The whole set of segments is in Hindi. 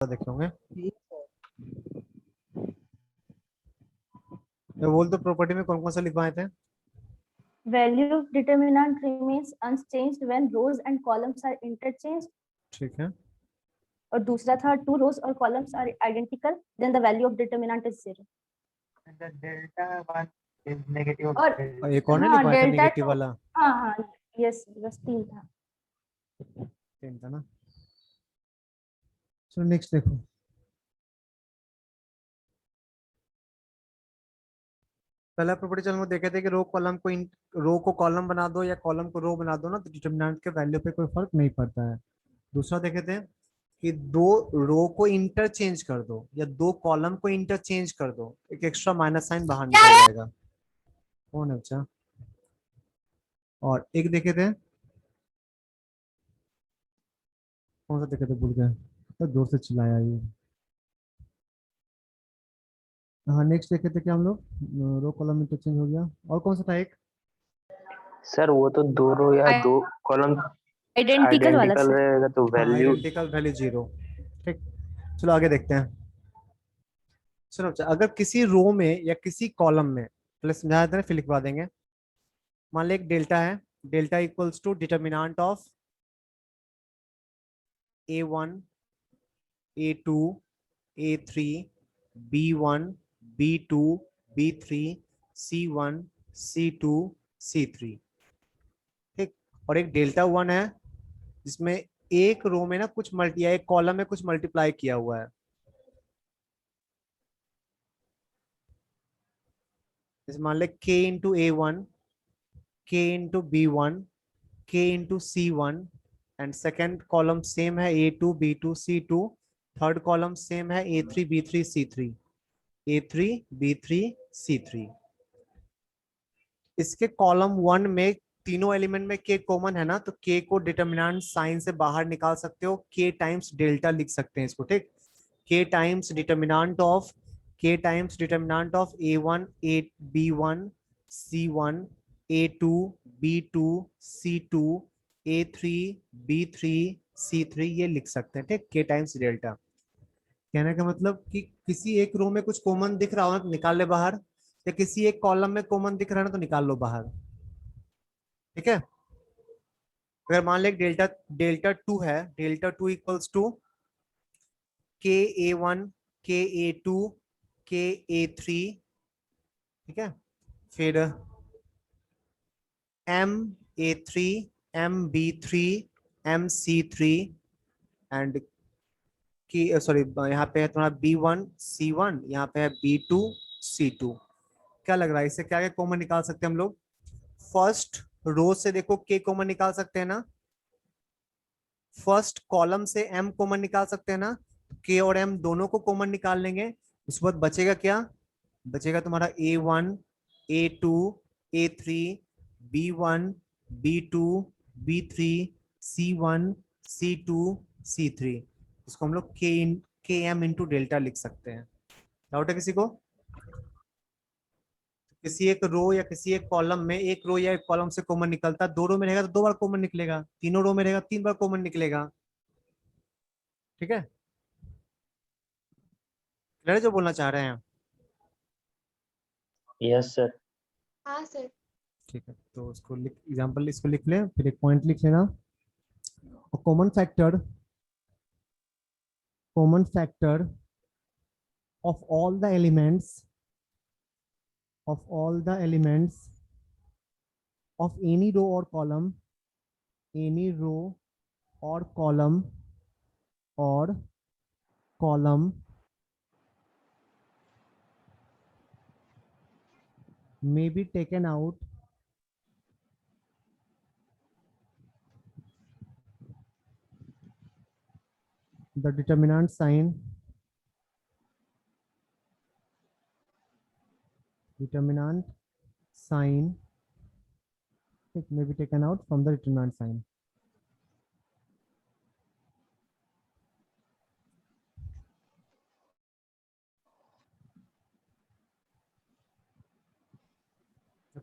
देखे होंगे। तो बोल तो प्रॉपर्टी में कौन कौन सा लिखवाए थे? Value of determinant remains unchanged when rows and columns are interchanged. ठीक है। और दूसरा था two rows or columns are identical, then the value of determinant is 0. And the delta one is negative of और और एक और नहीं हाँ लिखवाया था डेल्टा नेगेटिव टू, वाला? हाँ हाँ यस बस 3 था। तीन था ना। चलो नेक्स्ट देखो। पहला प्रॉपर्टी चलो हम देखे थे कि रो को कॉलम बना दो या कॉलम को रो बना दो ना, तो डिटरमिनेंट के वैल्यू पे कोई फर्क नहीं पड़ता है। दूसरा देखे थे कि दो रो को इंटरचेंज कर दो या दो कॉलम को इंटरचेंज कर दो, एक एक्स्ट्रा माइनस साइन बाहर निकल जाएगा। कौन है बच्चा? और एक देखे थे, कौन सा देखे थे भूल गए, तो जोर से चिल्लाया ये। हाँ नेक्स्ट देखे थे क्या हम लोग, रो कॉलम इंटरचेंज हो गया। और कौन सा था एक? सर वो तो दो रो या दो कॉलम आइडेंटिकल वाला आइडेंटिकल सर। रहेगा तो हाँ वैल्यू। Identical value 0। ठीक, चलो आगे देखते हैं। सुनो बच्चा, अगर किसी रो में या किसी कॉलम में, पहले समझाया था ना फिर लिखवा देंगे। मान लो एक डेल्टा है, delta equals to determinant of A1 A2 A3 B1 B2 B3 C1 C2 C3। ठीक, और एक डेल्टा 1 है जिसमें एक रो में ना कुछ मल्टी या एक कॉलम में कुछ मल्टीप्लाई किया हुआ है। जैसे मान ले k into A1 k into B1 k into C1 and second column same है A2 B2 C2, third column same है A3 B3 C3 A3 B3 C3। इसके कॉलम 1 में तीनों एलिमेंट में k कॉमन है ना, तो k को डिटर्मिनेंट साइन से बाहर निकाल सकते हो, k टाइम्स डेल्टा लिख सकते हैं इसको। ठीक, k times determinant of A1 A B1 C1 A2 B2 C2 A3 B3 C3 ये लिख सकते हैं। ठीक, k टाइम्स डेल्टा। कहने का मतलब कि किसी एक रो में कुछ कॉमन दिख रहा हो ना तो निकाल ले बाहर, या किसी एक कॉलम में कॉमन दिख रहा है ना तो निकाल लो बाहर। ठीक है, अगर मान ले डेल्टा डेल्टा 2 है, डेल्टा 2 इक्वल्स टू के A1 के A2 के A3। ठीक है, फिर M A3 MB3 MC3 and की सॉरी यहाँ पे है तुम्हारा B1 C1, यहाँ पे है B2 C2। क्या लग रहा है इससे क्या क्या कॉमन निकाल सकते हैं हम लोग? फर्स्ट रो से देखो के कॉमन निकाल सकते हैं ना, फर्स्ट कॉलम से एम कॉमन निकाल सकते हैं ना, के और एम दोनों को कॉमन निकाल लेंगे। उसके बाद बचेगा क्या? बचेगा तुम्हारा A1 A2 A3 B1 B2 B3 C1 C2 C3। इसको हम लोग के एम इंटू डेल्टा लिख सकते हैं। डाउट है किसी को? किसी एक रो या किसी एक कॉलम में, एक रो या एक कॉलम से कॉमन निकलता है, दो रो में रहेगा तो दो बार कॉमन निकलेगा, तीनों रो में रहेगा तीन बार कॉमन निकलेगा। ठीक है, क्लियर जो बोलना चाह रहे हैं? Yes sir. हाँ सर। ठीक है, तो उसको लिख एग्जांपल इसको लिख ले, फिर एक पॉइंट लिख लेना। Common factor of all the elements of any row or column or column may be taken out the determinant sign it may be taken out from the determinant sign।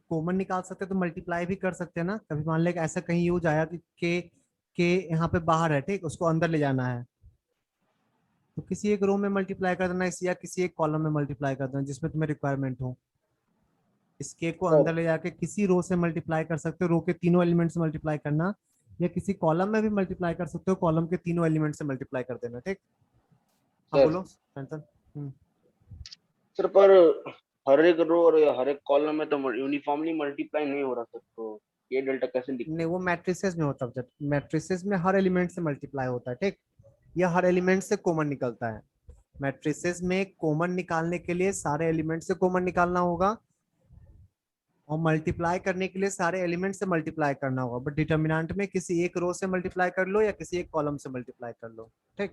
Common निकाल सकते हैं तो मल्टीप्लाई भी कर सकते हैं ना। कभी मान ले ऐसा कहीं यूज आया कि के यहाँ पे बाहर है, ठीक, उसको अंदर ले जाना है, तो किसी एक रो में मल्टीप्लाई कर देना इसे, या किसी एक कॉलम में मल्टीप्लाई कर देना जिसमें तुम्हें रिक्वायरमेंट हो। इस के को अंदर ले जाके किसी रो से मल्टीप्लाई कर सकते हो, रो के तीनों एलिमेंट से मल्टीप्लाई करना, या किसी कॉलम में भी मल्टीप्लाई कर सकते हो, कॉलम के तीनों एलिमेंट से मल्टीप्लाई कर देना। ठीक, हाँ सर। बोलो सैंतन। सर पर हर एक रो और हर एक कॉलम में तो यूनिफॉर्मली मल्टीप्लाई नहीं हो रहा सर, तो ये डेल्टा कैसे लिखें? नहीं, वो मैट्रिसेस में होता है, मैट्रिसेस में हर एलिमेंट से मल्टीप्लाई होता है। ठीक, या हर एलिमेंट से कॉमन निकलता है। मैट्रिसेस में कॉमन निकालने के लिए सारे एलिमेंट से कॉमन निकालना होगा, और मल्टीप्लाई करने के लिए सारे एलिमेंट से मल्टीप्लाई करना होगा। बट डिटर्मिनेंट में किसी एक रो से मल्टीप्लाई कर लो या किसी एक कॉलम से मल्टीप्लाई कर लो। ठीक,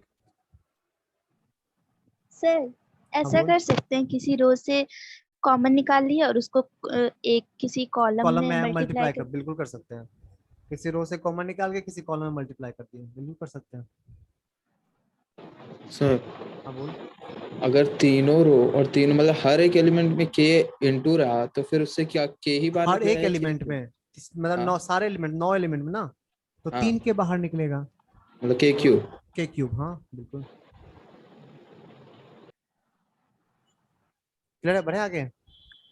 सर ऐसा बोल। कर सकते हैं, किसी रो से कॉमन निकाल लिया और उसको एक किसी कॉलम कॉलम में में मल्टीप्लाई मल्टीप्लाई कर, कर। बिल्कुल कर सकते हैं। किसी रो से कॉमन निकाल के किसी कॉलम में मल्टीप्लाई कर दिए, बिल्कुल कर सकते हैं। सर हाँ बोल। अगर तीनों रो और तीन मतलब हर एक एलिमेंट में के इंटू रहा तो फिर उससे क्या के ही बाहर हर एक निकलेगा या एलिमेंट K? में, मतलब हाँ। 9 सारे एलिमेंट, 9 एलिमेंट में ना, तो हाँ। 3 के बाहर निकलेगा, मतलब के क्यूब। के क्यूब। हाँ बिल्कुल क्लियर है, बढ़े आगे।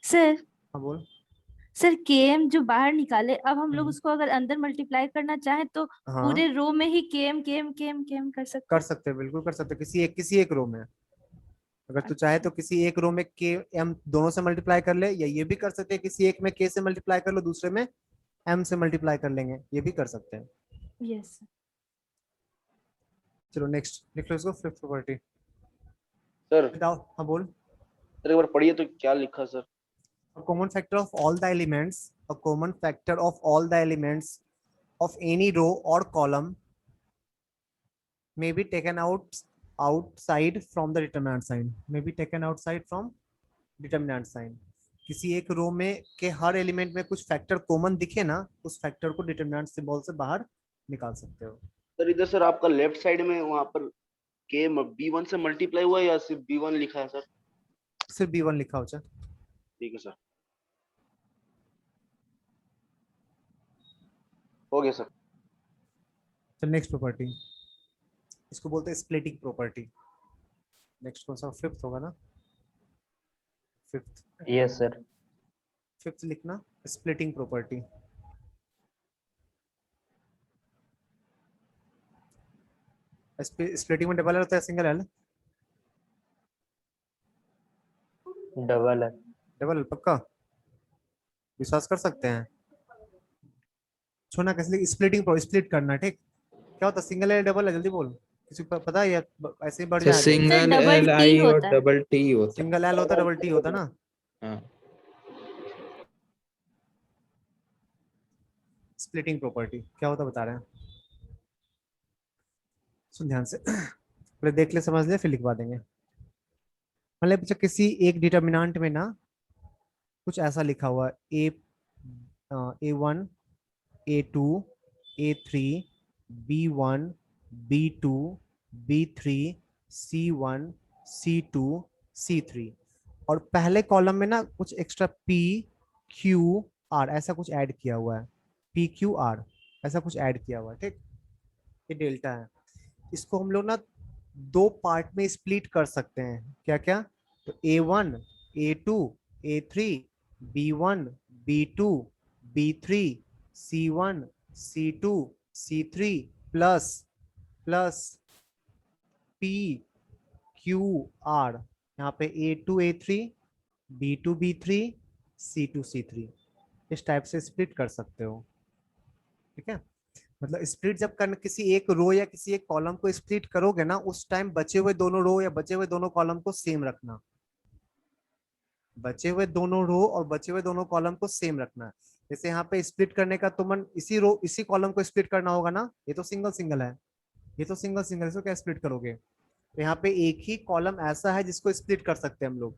सर हाँ बोल। सर केएम जो बाहर निकाले, अब हम लोग हम्म। उसको अगर अंदर मल्टीप्लाई करना चाहें तो हाँ पूरे रो में ही केएम केएम केएम केएम कर सकते कर हैं। सकते हैं, बिल्कुल कर सकते हैं, किसी एक रो में। अगर तू चाहे तो किसी एक रो में के एम दोनों से मल्टीप्लाई कर ले, या ये भी कर सकते हैं किसी एक में के से मल्टीप्लाई कर लो, दूसरे में एम से मल्टीप्लाई कर लेंगे, ये भी कर सकते हैं। यस चलो नेक्स्ट लिख लो इसको, फिफ्थ प्रॉपर्टी सर बताओ। हाँ बोल। सर एक बार पढ़िए तो क्या लिखा sir? A common factor of all the elements, a common factor of all the elements of any row or column may be taken outside from the determinant sign, may be taken outside from determinant sign। किसी एक रो में के हर एलिमेंट में कुछ फैक्टर कॉमन दिखे ना, उस फैक्टर को डिटरमिनेंट सिंबल से बाहर निकाल सकते हो। सर इधर सर आपका लेफ्ट साइड में वहां पर के B1 से मल्टीप्लाई हुआ है या सिर्फ B1 लिखा है सर? सिर्फ B1 लिखा हो चाहे। ठीक है सर, हो गया सर। तो नेक्स्ट प्रॉपर्टी, इसको बोलते हैं स्प्लिटिंग प्रॉपर्टी। नेक्स्ट कौन सा, फिफ्थ होगा ना, फिफ्थ। Yes sir. फिफ्थ लिखना, स्प्लिटिंग प्रॉपर्टी। स्प्लिटिंग में डबल एल होता है सिंगल एल? डबल है। डबल एल पक्का, विश्वास कर सकते हैं। छोड़ना कैसे, स्प्लिटिंग स्प्लिट करना। ठीक, क्या होता है सिंगल एल डबल एल, जल्दी बोल, किसी को पता है या ऐसे ही बढ़ सर जाएगा? Single double L T I और होता है। डबल टी होता है। सिंगल एल होता है, डबल टी होता है ना। हाँ। स्प्लिटिंग प्रॉपर्टी क्या होता है बता रहे हैं, सुन ध्यान से, पहले देख ले समझ ले फिर लिखवा देंगे। मतलब जब किसी एक डिटर्मिनेंट में ना कुछ ऐसा लिखा हुआ A1 A2 A3 B1 B2 B3 C1 C2 C3, और पहले कॉलम में ना कुछ एक्स्ट्रा P Q R ऐसा कुछ ऐड किया हुआ है, P Q R ऐसा कुछ ऐड किया हुआ है। ठीक, ये डेल्टा है। इसको हम लोग ना दो पार्ट में स्प्लिट कर सकते हैं, क्या क्या, तो A1 A2 A3 B1 B2 B3 C1 C2 C3 plus plus P Q R, यहाँ पे A2 A3 B2 B3 C2 C3, इस टाइप से स्प्लिट कर सकते हो। ठीक है, मतलब स्प्लिट जब करना, किसी एक रो या किसी एक कॉलम को स्प्लिट करोगे ना, उस टाइम बचे हुए दोनों रो या बचे हुए दोनों कॉलम को सेम रखना, बचे हुए दोनों रो और बचे हुए दोनों कॉलम को सेम रखना है। जैसे यहाँ पे स्प्लिट करने का तो मन इसी रो इसी कॉलम को स्प्लिट करना होगा ना, ये तो सिंगल सिंगल है, ये तो सिंगल सिंगल, इसको क्या स्प्लिट करोगे? तो यहाँ पे एक ही कॉलम ऐसा है जिसको स्प्लिट कर सकते हैं हम लोग।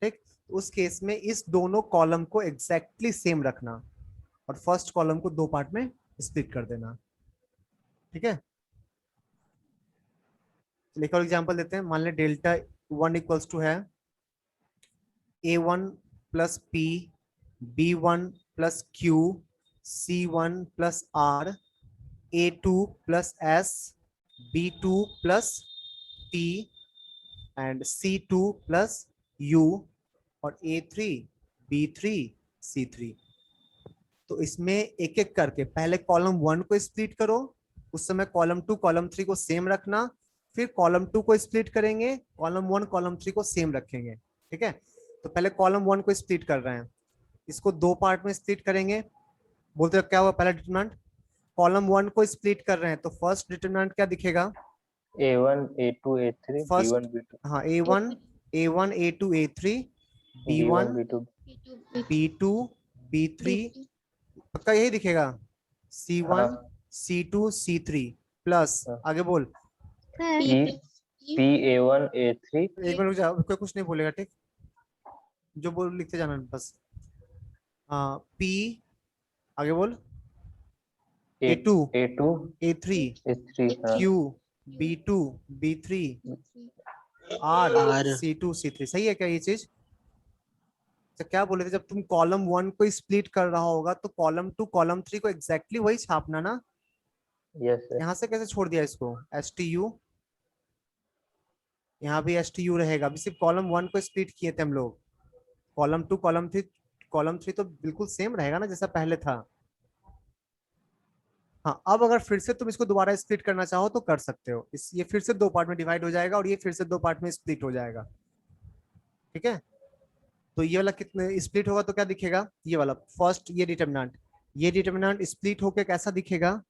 ठीक, उस केस में इस दोनों कॉलम को एग्जैक्टली सेम रखना और फर्स्ट कॉलम को दो पार्ट में स्प्लिट कर देना। ठीक है, एक और एग्जांपल देते हैं। मान ले डेल्टा 1 इक्वल्स टू है A1 plus P B1 plus Q C1 plus R A2 plus S B2 plus T and C2 plus U और A3 B3 C3। तो इसमें एक एक करके पहले कॉलम 1 को स्प्लिट करो, उस समय कॉलम 2 कॉलम 3 को सेम रखना, फिर कॉलम 2 को स्प्लिट करेंगे, कॉलम 1 कॉलम 3 को सेम रखेंगे। ठीक है, तो पहले कॉलम 1 को स्प्लिट कर रहे हैं, इसको दो पार्ट में स्प्लिट करेंगे। बोलते हो क्या हुआ पहला डिटरमिनेंट, कॉलम 1 को स्प्लिट कर रहे हैं तो फर्स्ट डिटरमिनेंट क्या दिखेगा, A1 A2 A3 first B1 B2 हाँ A1 A2 A3 B1 B1 B2 B2 B3 पक्का यही दिखेगा, C1 हाँ। C2 C3 प्लस हाँ। आगे बोल। P A1 A3 एक मिनट रुक जाओ, कोई कुछ नहीं बोलेगा, ठीक, जो बोल लिखते जाना बस। P आगे बोल, A2 A2 A3 A3 हाँ। Q B2 B3 R C2 C3। सही है क्या ये चीज? तो क्या बोले थे, जब तुम कॉलम 1 को स्प्लिट कर रहा होगा तो कॉलम 2 कॉलम 3 को एग्जैक्टली वही छापना ना। Yes sir. यहाँ से कैसे छोड़ दिया इसको, STU, यहाँ भी STU रहेगा, अभी सिर्फ कॉलम 1 को स्प्लिट किए थे हम लोग, कॉलम 2 कॉलम 3 तो बिल्कुल सेम रहेगा ना जैसा पहले था। हाँ, अब अगर फिर से तुम इसको दोबारा स्प्लिट करना चाहो तो कर सकते हो, ये फिर से दो पार्ट में डिवाइड हो जाएगा और ये फिर से दो पार्ट में स्प्लिट हो जाएगा। ठीक है, तो ये वाला कितने स्प्लिट होगा तो क्या दिखेगा, ये वाला फर्स्ट ये डिटरमिनेंट स्प्लिट होके कैसा दिखेगा,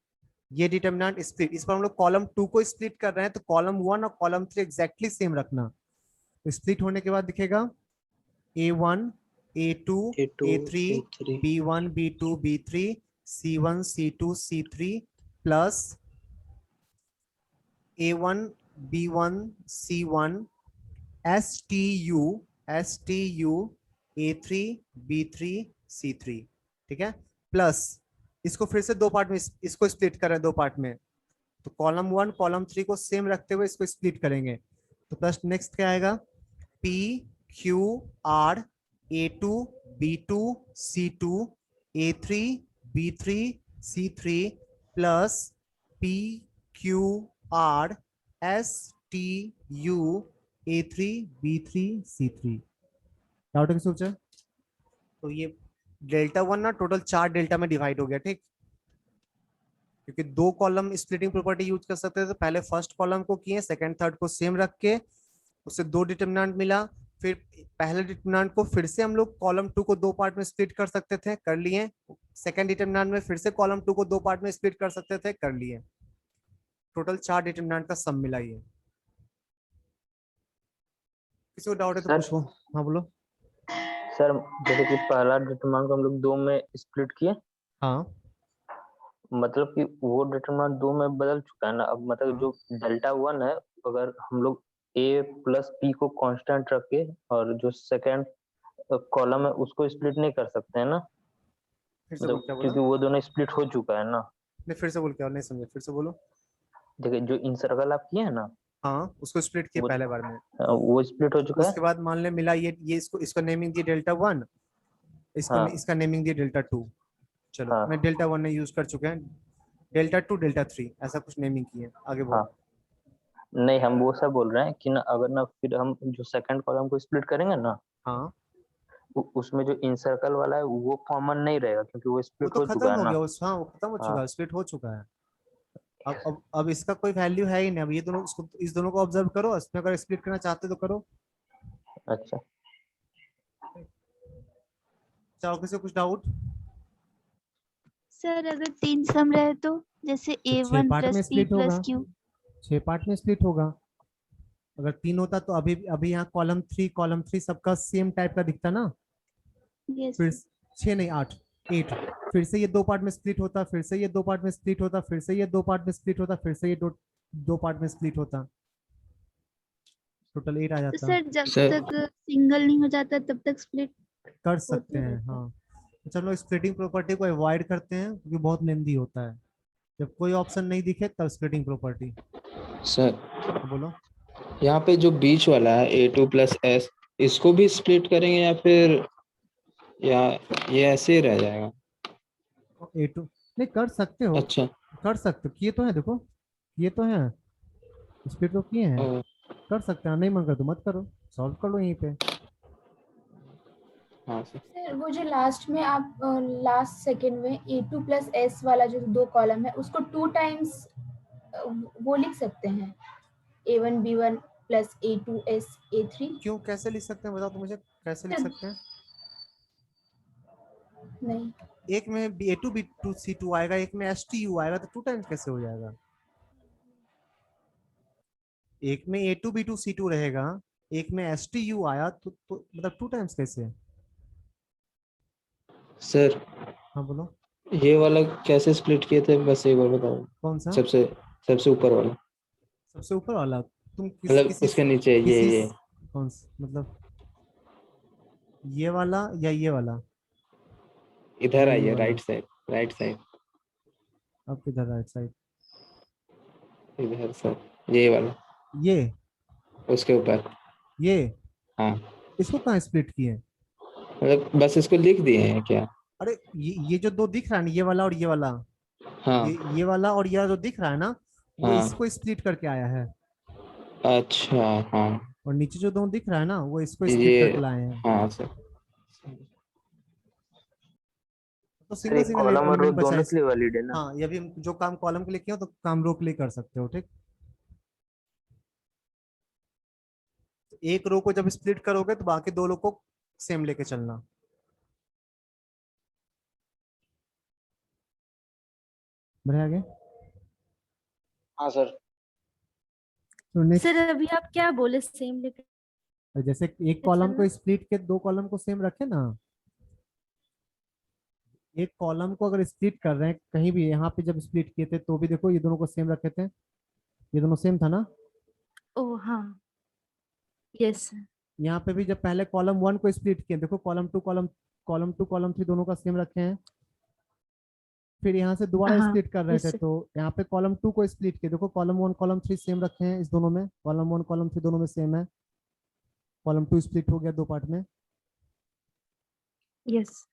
ये डिटरमिनेंट स्प्लिट, इस पर हम लोग कॉलम 2 को स्प्लिट कर रहे हैं तो कॉलम 1 और कॉलम 3 एग्जैक्टली सेम रखना। तो स्प्लिट होने के बाद दिखेगा A1 A2 A3 B1 B2 B3 C1 C2 C3 plus A1 B1 C1 STU A3 B3 C3। ठीक है, प्लस इसको फिर से दो पार्ट में इसको स्प्लिट कर रहे हैं दो पार्ट में, तो कॉलम 1 कॉलम 3 को सेम रखते हुए इसको स्प्लिट करेंगे। तो प्लस नेक्स्ट क्या आएगा, P Q R A2 B2 C2 A3 B3 C3 plus P Q R S T U A3 B3 C3। Doubt है किसी को? तो ये डेल्टा 1 ना टोटल 4 डेल्टा में डिवाइड हो गया, ठीक, क्योंकि दो कॉलम स्प्लिटिंग प्रॉपर्टी यूज कर सकते थे, तो पहले फर्स्ट कॉलम को किए, सेकंड थर्ड को सेम रख के उससे दो डिटरमिनेंट मिला, फिर पहले डिटरमिनेंट को फिर से हम लोग कॉलम 2 को दो पार्ट में स्प्लिट कर सकते थे, कर लिए, सेकंड डिटरमिनेंट में फिर से कॉलम 2 को दो पार्ट में स्प्लिट कर सकते थे, कर लिए, टोटल 4 डिटरमिनेंट का सम मिला ये। किसी को डाउट है तो सर- पूछो। हाँ बोलो। सर जैसे कि पहला डिटरमिनेंट को हम लोग दो में स्प्लिट किए, हाँ मतलब कि वो डिटरमिनेंट दो में बदल चुका है ना, अब मतलब हाँ। जो डेल्टा 1 है, अगर हम लोग A प्लस P को कांस्टेंट रख के और जो सेकंड कॉलम है उसको स्प्लिट नहीं कर सकते हैं ना, फिर से मतलब बोल, क्या बोला? क्योंकि वो दोनों स्प्लिट हो चुका है ना। नहीं फिर से बोल, क्या नहीं समझे, फिर से बोलो। देखिए जो इन सर्कल आप किए हैं ना, हाँ, उसको स्प्लिट किए वो पहले बार में, वो स्प्लिट हो चुका है। उसके बाद मान ले मिला ये इसको, इसका नेमिंग दिया डेल्टा 1, इसको हाँ। इसका नेमिंग दिया डेल्टा 2। चलो हाँ। मैं डेल्टा 1 ने यूज कर चुके हैं, डेल्टा 2 डेल्टा 3 ऐसा कुछ नेमिंग किए, आगे बोल। हाँ। नहीं हम वो सब बोल रहे हैं कि ना, अगर ना फिर हम जो सेकंड कॉलम को स्प्लिट करेंगे ना, हाँ, उसमें जो इन सर्कल वाला है वो कॉमन नहीं रहेगा क्योंकि वो वो स्प्लिट तो हो खत्म चुका है हो ना। गया उस, हाँ वो खत्म हो चुका है, हाँ। स्प्लिट हो चुका है। अब इसका कोई वैल्यू है ही नहीं, अब ये दोनों इसको, इस दोनों को ऑब्जर्व करो, इसमें अगर स्प्लिट करना चाहते तो करो। अच्छा चाहो किसी को कुछ डाउट? सर अगर 3 सम रहे तो जैसे तो 6 A1 पार्ट में प्लस P स्प्लिट प्लस होगा, Q। 6 पार्ट में स्प्लिट होगा। अगर 3 होता तो अभी अभी यहाँ कॉलम 3 सबका सेम टाइप का दिखता ना, यस फिर 6 नहीं 8 फिर से ये दो पार्ट में स्प्लिट होता, फिर से ये दो पार्ट में स्प्लिट होता, फिर से ये दो पार्ट में स्प्लिट होता, फिर से ये दो पार्ट में स्प्लिट होता, टोटल 8 आ तो जाता। सर जब सर तक सिंगल नहीं हो जाता तब तक स्प्लिट कर सकते होते हैं रहता है। हाँ। तो चलो स्प्लिटिंग प्रॉपर्टी को अवॉइड करते हैं क्योंकि बहुत लेंदी होता है, जब कोई ऑप्शन नहीं दिखे तब स्प्लिटिंग प्रॉपर्टी। सर बोलो। यहाँ पे जो बीच वाला है A2 प्लस S, इसको भी स्प्लिट करेंगे या फिर या ये ऐसे ही रह जाएगा? A2 नहीं कर सकते हो, अच्छा। कर सकते हो, किए तो है, देखो ये तो है, स्प्लिट तो किए हैं, ओ, कर सकते हैं, नहीं मन कर तो मत करो, सॉल्व कर लो यहीं पे। हाँ सर। सर वो जो लास्ट में आप लास्ट सेकंड में A2 प्लस S वाला जो 2 कॉलम है उसको 2 टाइम्स वो लिख सकते हैं A1 B1 plus A2 S A3। क्यों, कैसे लिख सकते हैं बताओ तो मुझे, कैसे लिख सकते हैं? नहीं एक में A2 B2 C2 आएगा, एक में STU आएगा, तो 2 टाइम्स कैसे हो जाएगा? एक में A2 B2 C2 रहेगा, एक में STU आया तो मतलब 2 टाइम्स कैसे? सर हाँ बोलो। ये वाला कैसे स्प्लिट किए थे, बस एक बार बताओ। कौन सा? सबसे सबसे ऊपर वाला, सबसे ऊपर वाला? तुम मतलब किसी उसके नीचे ये कौन सा मतलब, ये वाला या ये वाला? इधर या ये आइए, वाला? राइट साइड, राइट साइड, अब किधर राइट साइड? इधर सर, ये वाला, ये उसके ऊपर। ये हाँ इसको कहाँ स्प्लिट किए? मतलब बस इसको लिख दिए हैं क्या? अरे ये जो दो दिख रहा है ना, ये वाला और ये वाला, हाँ ये वाला और ये जो दिख रहा है ना, वो हाँ, इसको स्प्लिट करके आया है। अच्छा हाँ, और नीचे जो दो दिख रहा है ना, वो इसको स्प्लिट ये करके लाए हैं। हाँ सर। तो सर सिंगल एक सिंगल कॉलम और रो एलिमेंट बचा दोनों है। के लिए वैलिड है ना? हाँ, ये भी हम जो काम कॉलम के लिए किया तो काम रो के लिए कर सकते हो, ठीक। एक रो को जब स्प्लिट करोगे तो बाकी दो रो को सेम लेके चलना। बढ़िया आगे। हाँ सर। तो नेक्स्ट, सर अभी आप क्या बोले, सेम लेकर जैसे एक कॉलम को चलना? स्प्लिट के दो कॉलम को सेम रखे ना, एक कॉलम को अगर स्प्लिट कर रहे हैं कहीं भी, यहाँ पे जब स्प्लिट किए थे तो भी देखो ये दोनों को सेम रखे थे, ये दोनों सेम था ना। ओ हाँ, यस सर। यहाँ पे भी जब पहले कॉलम 1 को स्प्लिट किए, देखो कॉलम 2 कॉलम 3 दोनों का सेम रखे हैं। फिर यहाँ से दोबारा हाँ स्प्लिट कर रहे यस थे सर। तो यहाँ पे कॉलम 2 को स्प्लिट किए, देखो कॉलम 1 कॉलम 3 सेम रखे हैं, इस दोनों में कॉलम 1 कॉलम 3 दोनों में सेम है। कॉलम 2 स्प्लिट हो गया दो पार्ट में। यस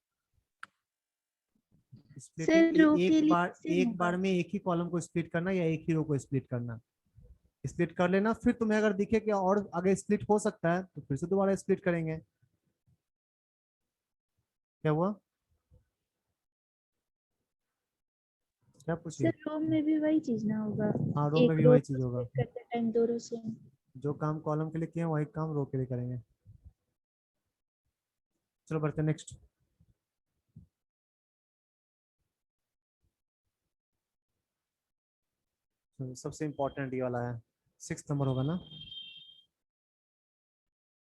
स्प्लिटिंग सर रो के लिए कैसे एक होगा? बार में एक ही कॉलम को स्प्लिट करना या एक ही रो को स्प्लिट करना, स्प्लिट कर लेना, फिर तुम्हें अगर दिखे कि और आगे स्प्लिट हो सकता है तो फिर से दोबारा स्प्लिट करेंगे। क्या हुआ, क्या पूछिए? सर रो में भी वही चीज ना होगा, हाँ, रो में एक भी रो वही को चीज होगा, split करते टाइम दो रो सेम। जो काम कॉलम के लिए किए हैं वही काम रो के लिए करेंगे। चलो बढ़ते नेक्स्ट। सबसे इंपॉर्टेंट ये वाला है, 6 नंबर होगा ना।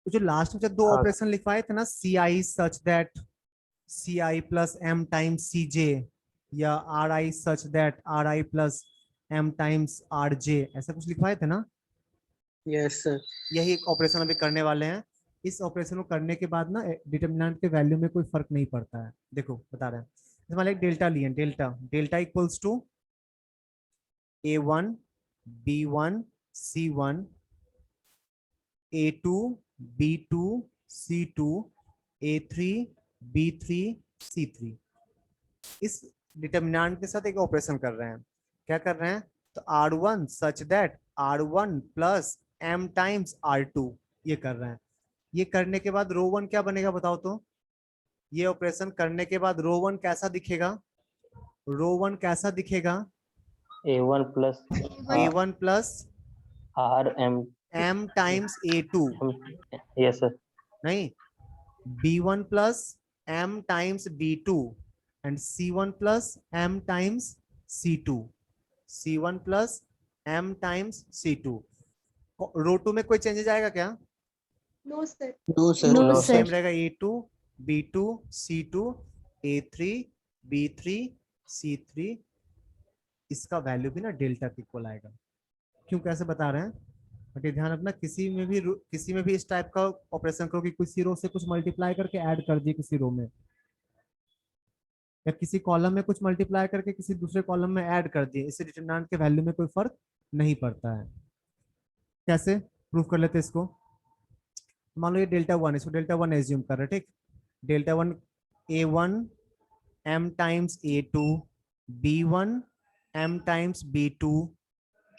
तो जो लास्ट में जब दो हाँ ऑपरेशन लिखवाए थे ना, C I such that C I plus M times C J, या R I such that R I plus M times R J, ऐसा कुछ लिखवाए थे ना। Yes sir. यही एक ऑपरेशन अभी करने वाले हैं। इस ऑपरेशन को करने के बाद ना डिटर्मिनेंट के वैल्यू में कोई फर्क नहीं पड़ता है। देखो बता रहे हैं, जैसे मान लो एक डेल्टा लिए, delta delta equals to A1 B1 C1 A2 B2 C2 A3 B3 C3। इस डिटर्मिनेंट के साथ एक ऑपरेशन कर रहे हैं। क्या कर रहे हैं, तो R1 such that R1 plus M times R2, ये कर रहे हैं। ये करने के बाद रो 1 क्या बनेगा बताओ तो। ये ऑपरेशन करने के बाद रो 1 कैसा दिखेगा, रो 1 कैसा दिखेगा, A1 plus A1 plus RM M times A2, yes sir. नहीं, B1 plus M times B2 and C1 plus M times C2, C1 plus M times C2। Row 2 में कोई चेंजेस आएगा क्या? No sir. No no sir. Same रहेगा, A2 B2 C2 A3 B3 C3। इसका वैल्यू भी ना डेल्टा के इक्वल आएगा। क्यों, कैसे बता रहे हैं, बट ध्यान रखना, किसी में भी इस टाइप का ऑपरेशन करो कि किसी रो से कुछ मल्टीप्लाई करके ऐड कर दिए किसी रो में, या किसी कॉलम में कुछ मल्टीप्लाई करके किसी दूसरे कॉलम में ऐड कर दिए, इससे डिटरमिनेंट के वैल्यू में कोई फर्क नहीं पड़ता है। कैसे प्रूव कर लेते हैं इसको। मान लो ये डेल्टा 1, इसको डेल्टा 1 एज्यूम कर रहे हैं, ठीक। Delta 1 A1 M times A2 B1 M times B2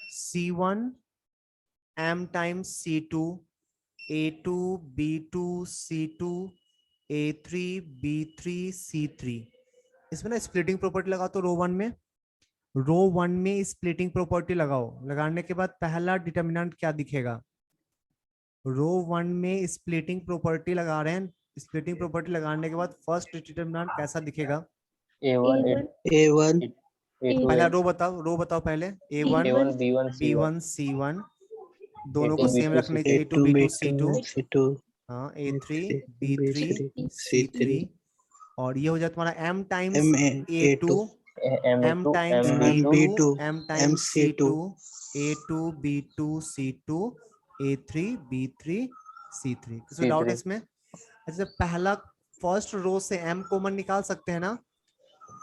C1 m times C2 A2 B2 C2 A3 B3 C3। इसमें ना स्प्लिटिंग प्रॉपर्टी लगाओ तो रो वन में स्प्लिटिंग प्रॉपर्टी लगाओ। लगाने के बाद पहला डिटर्मिनेंट क्या दिखेगा? रो वन में स्प्लिटिंग प्रॉपर्टी लगा रहे हैं, स्प्लिटिंग प्रॉपर्टी लगाने के बाद फर्स्ट डिटर्मिनेंट कैसा दिखेगा? A1 A1 पहला रो बताओ पहले। A1 A1 B1 C1 B1 C1 दोनों A2 को सेम B2 रखने C2 A2 B2 C2। C2 हाँ A3 B3 C3 और ये हो जाए तुम्हारा m times A2 m M2 times M2 B2 m times MC2 C2 A2 B2 C2 A3 B3 C3। किसी डाउट है C3 इसमें? अच्छा पहला फर्स्ट रो से m कॉमन निकाल सकते हैं ना?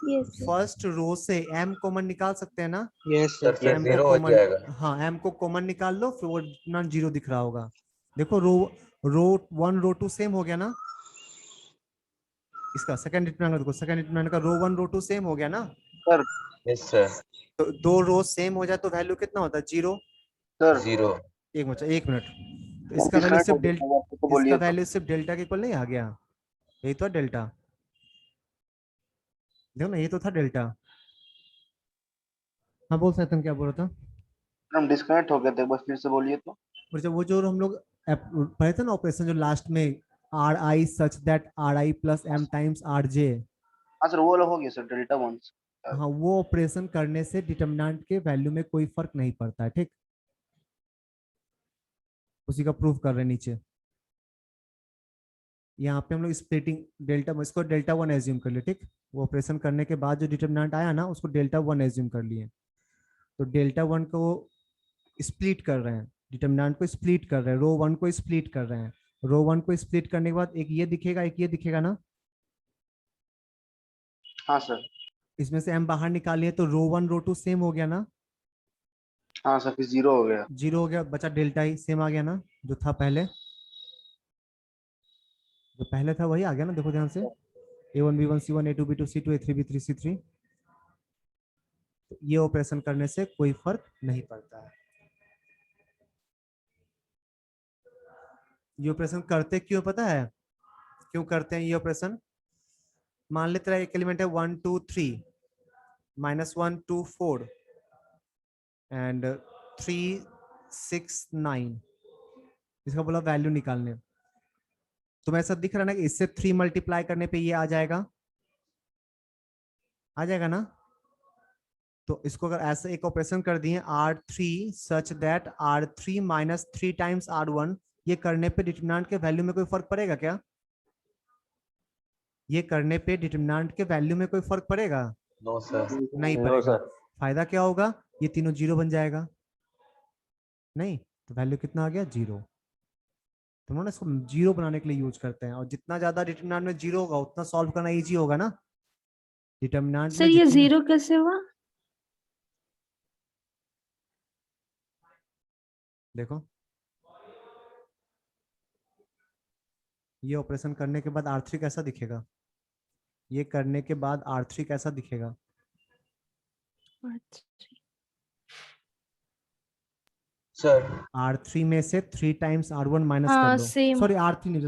Yes sir. फर्स्ट रो से m कॉमन निकाल सकते हैं ना? yes सर sir फिर m को 0 हो कॉमन, जाएगा। हाँ m को कॉमन निकाल लो, फिर वो ना 0 दिख रहा होगा। देखो रो 1 रो 2 सेम हो गया ना? इसका सेकंड डिटरमिनेंट देखो, सेकंड डिटरमिनेंट का रो 1 रो 2 सेम हो गया ना? Sir yes sir. तो दो रो सेम हो जाए तो वैल्यू कितना होता है? 0। सर 0। एक मिनट, तो इसका वैल्यू डिस्कनेक्ट हो सिर्फ गया था, आपको बोलिए इसका तो। वैल्यू सिर्फ डेल्टा के इक्वल नहीं आ गया? यही तो डेल्टा, देखो ना ये तो था डेल्टा। हाँ बोल सकते हैं, क्या बोल रहा था? हम डिस्कनेक्ट हो गए थे, बस फिर से बोलिए तो। और जब वो जो हम लोग पढ़े थे ना ऑपरेशन जो लास्ट में, R I such that R I plus M times R J, हाँ सर वो वाला हो गया सर, डेल्टा वन। हाँ वो ऑपरेशन करने से डिटर्मिनेंट के वैल्यू में कोई फर्क नहीं पड़ता है, ठीक? उसी का प्रूफ कर रहे हैं नीचे। यहाँ पे हम लोग स्प्लिटिंग डेल्टा, इसको डेल्टा वन एज्यूम कर लिए, ठीक? वो ऑपरेशन करने के बाद जो डिटर्मिनेंट आया ना उसको डेल्टा वन एज्यूम कर लिए। तो डेल्टा वन को स्प्लिट कर रहे हैं, डिटर्मिनेंट को स्प्लिट कर रहे हैं, रो वन को स्प्लिट कर रहे हैं। रो वन को स्प्लिट करने के बाद एक ये दिखेगा, एक ये दिखेगा ना? हाँ सर। इसमें से m बाहर निकालिए तो रो वन रो टू सेम हो गया ना? हाँ सर फिर 0 हो गया। 0 हो गया, बचा डेल्टा ही सेम आ गया ना जो था पहले? जो पहले था वही आ गया ना, देखो ध्यान से। A1 B1 C1 A2 B2 C2 A3 B3 C3। तो ये ऑपरेशन करने से कोई फर्क नहीं पड़ता है। ये ऑपरेशन करते क्यों पता है? क्यों करते हैं ये ऑपरेशन? मान ले तेरा एक एलिमेंट है 1 2 3 -1 2 4 एंड 3 6 9, इसका बोला वैल्यू निकालने। तुम्हें ऐसा दिख रहा है ना कि इससे 3 मल्टीप्लाई करने पे ये आ जाएगा ना? तो इसको अगर ऐसे एक ऑपरेशन कर दिए R3 such that R3 minus 3 times R1, ये करने पे डिटरमिनेंट के वैल्यू में कोई फर्क पड़ेगा क्या? ये करने पे डिटरमिनेंट के वैल्यू में कोई फर्क पड़ेगा? No sir. नहीं नो पड़ेगा। सर। फायदा क्या होगा? ये तीनों 0 बन जाएगा नहीं, तो वैल्यू कितना आ गया? 0। तो उन्होंने इसको 0 बनाने के लिए यूज करते हैं, और जितना ज्यादा डिटरमिनेंट में 0 होगा उतना सॉल्व करना इजी होगा ना। डिटरमिनेंट सर में ये जितनी 0 कैसे हुआ? देखो ये ऑपरेशन करने के बाद R3 कैसा दिखेगा? ये करने के बाद R3 कैसा दिखेगा? सर R3 में से 3 टाइम्स R1 माइनस कर हाँ लो। सेम। सॉरी R3 नहीं,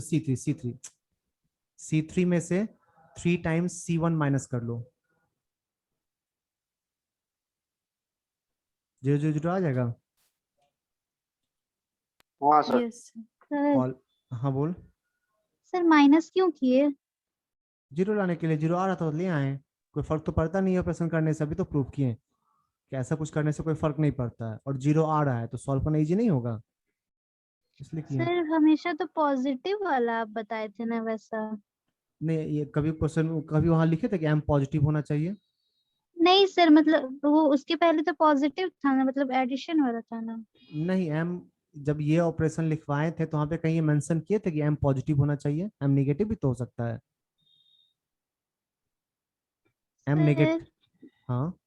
C3 में से 3 टाइम्स C1 माइनस कर लो, 0 0 0 आ जाएगा। हाँ सर। यस सर कॉल, हाँ बोल। सर माइनस क्यों किए? 0 लाने के लिए, 0 आ रहा था तो ले आए। कोई फर्क तो पड़ता नहीं है ऑपरेशन करने से, अभी तो प्रूफ किए कि ऐसा कुछ करने से कोई फर्क नहीं पड़ता है, और 0 आ रहा है तो सॉल्व करना इजी नहीं होगा, इसलिए किए। सर हमेशा तो पॉजिटिव वाला आप बताए थे ना वैसा। नहीं ये कभी क्वेश्चन कभी वहां लिखे थे कि m पॉजिटिव होना चाहिए? नहीं सर, मतलब वो उसके पहले तो पॉजिटिव था ना, मतलब एडिशन वाला था ना। नहीं m, जब ये ऑपरेशन लिखवाए थे तो वहां पे कहीं मेंशन किए थे कि m पॉजिटिव होना चाहिए? m नेगेटिव भी तो हो सकता है। m नेगेटिव, सर हाँ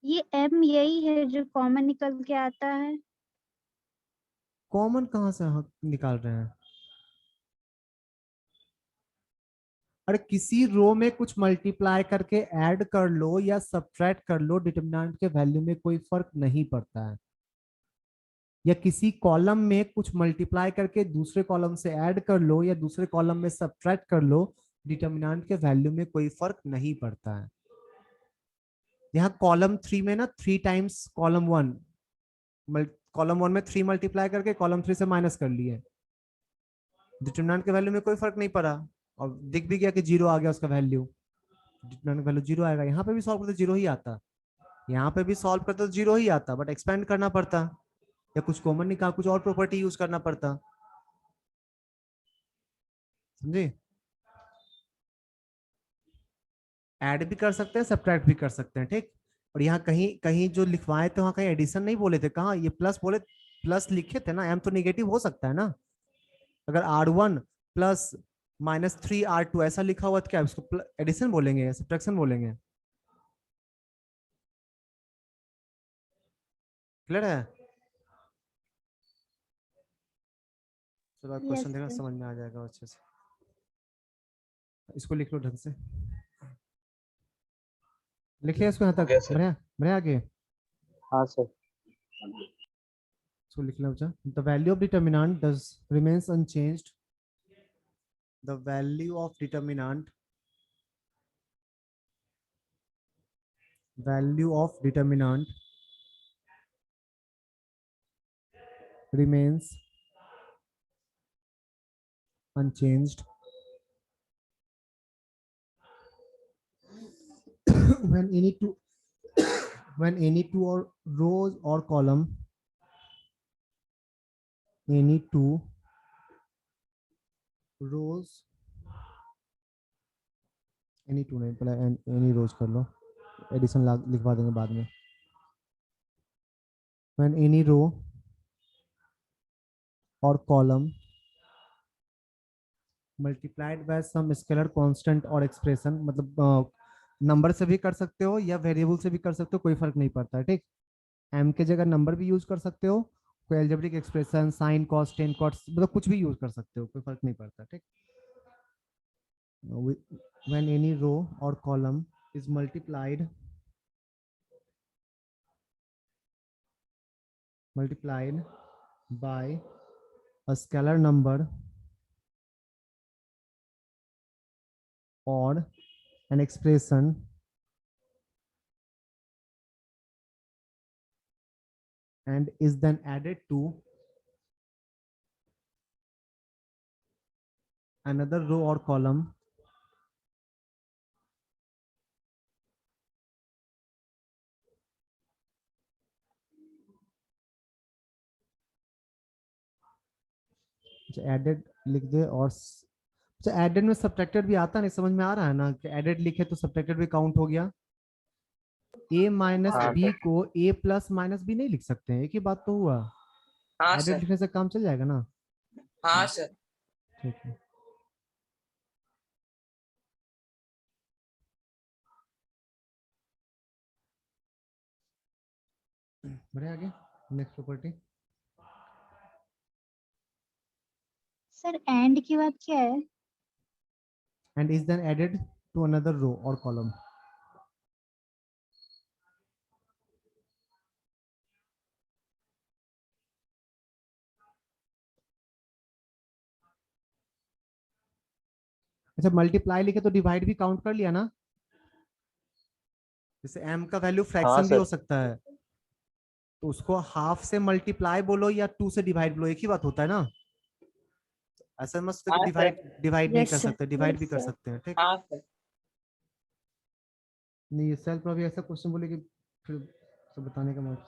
ये m यही है जो कॉमन निकल के आता है? कॉमन कहाँ से निकाल रहे हैं? अरे किसी रो में कुछ मल्टीप्लाई करके ऐड कर लो या सब्ट्रैक्ट कर लो, डिटरमिनेंट के वैल्यू में कोई फर्क नहीं पड़ता है। या किसी कॉलम में कुछ मल्टीप्लाई करके दूसरे कॉलम से ऐड कर लो या दूसरे कॉलम में सब्ट्रैक्ट कर लो, डिटर्मिनेंट के वैल्यू में कोई फर्क नहीं पड़ता है। यहाँ कॉलम 3 में ना 3 टाइम्स कॉलम 1 में 3 मल्टीप्लाई करके कॉलम 3 से माइनस कर लिए, डिटर्मिनेंट के वैल्यू में कोई फर्क नहीं पड़ा और दिख भी गया कि 0 आ गया उसका वैल्यू, डिटर्मिनेंट वैल्यू 0 आएगा। यहाँ पे भी सॉल्व करते 0 ही आता, यहाँ पे भी सॉल्व करते तो 0 ही आता, बट एक्सपेंड करना पड़ता या कुछ कॉमन निकाल कुछ और प्रॉपर्टी यूज करना पड़ता। समझे? ऐड भी कर सकते हैं, सब्ट्रैक्ट भी कर सकते हैं, ठीक। और यहाँ कहीं कहीं जो लिखवाए थे वहां कहीं एडिशन नहीं बोले थे, कहाँ ये प्लस बोले, प्लस लिखे थे ना, एम तो निगेटिव हो सकता है ना। अगर R1 प्लस -3R2 ऐसा लिखा हुआ तो क्या इसको एडिशन बोलेंगे या सब्ट्रैक्शन बोलेंगे? क्लियर है? चलो क्वेश्चन देखना, समझ में आ जाएगा अच्छे से। इसको लिख लो ढंग से, लिख लिया इसको यहाँ तक? बढ़िया बढ़िया, आगे हाँ सर। इसको लिख लो बच्चा। The value of determinant does remains unchanged. The value of determinant remains unchanged when any two or rows or column, any two rows, any two नहीं पहले any rows कर लो, एडिशन लिखवा देंगे बाद में। when any row or column multiplied by some scalar constant or expression, मतलब नंबर से भी कर सकते हो या वेरिएबल से भी कर सकते हो, कोई फर्क नहीं पड़ता है, ठीक। m के जगह नंबर भी यूज कर सकते हो, कोई algebraic expression sine cos tan cos मतलब कुछ भी यूज कर सकते हो, कोई फर्क नहीं पड़ता, ठीक। when any row or column is multiplied by a scalar number or an expression and is then added to another row or column added लिख दे। और एडेड में सब्ट्रैक्टेड भी आता नहीं, समझ में आ रहा है ना कि एडेड लिखे तो सब्ट्रैक्टेड भी काउंट हो गया। a माइनस बी को a प्लस माइनस बी नहीं लिख सकते हैं, एक ही बात तो हुआ। हाँ एडेड सर। लिखने से काम चल जाएगा ना? हाँ सर। ठीक है, बढ़िया। आगे नेक्स्ट प्रॉपर्टी। सर एंड की बात क्या है? and is then added to another row or column। अच्छा, मल्टीप्लाई लिखे तो डिवाइड भी काउंट कर लिया ना? जैसे m का वैल्यू फ्रैक्शन भी हो सकता है, तो उसको हाफ से मल्टीप्लाई बोलो या 2 से डिवाइड बोलो, एक ही बात होता है ना। ऐसा मत सोचो कि डिवाइड नहीं कर सकते, डिवाइड भी कर सकते हैं, ठीक। नहीं, सेल्फ पर भी ऐसा क्वेश्चन बोले कि फिर सब बताने का मतलब।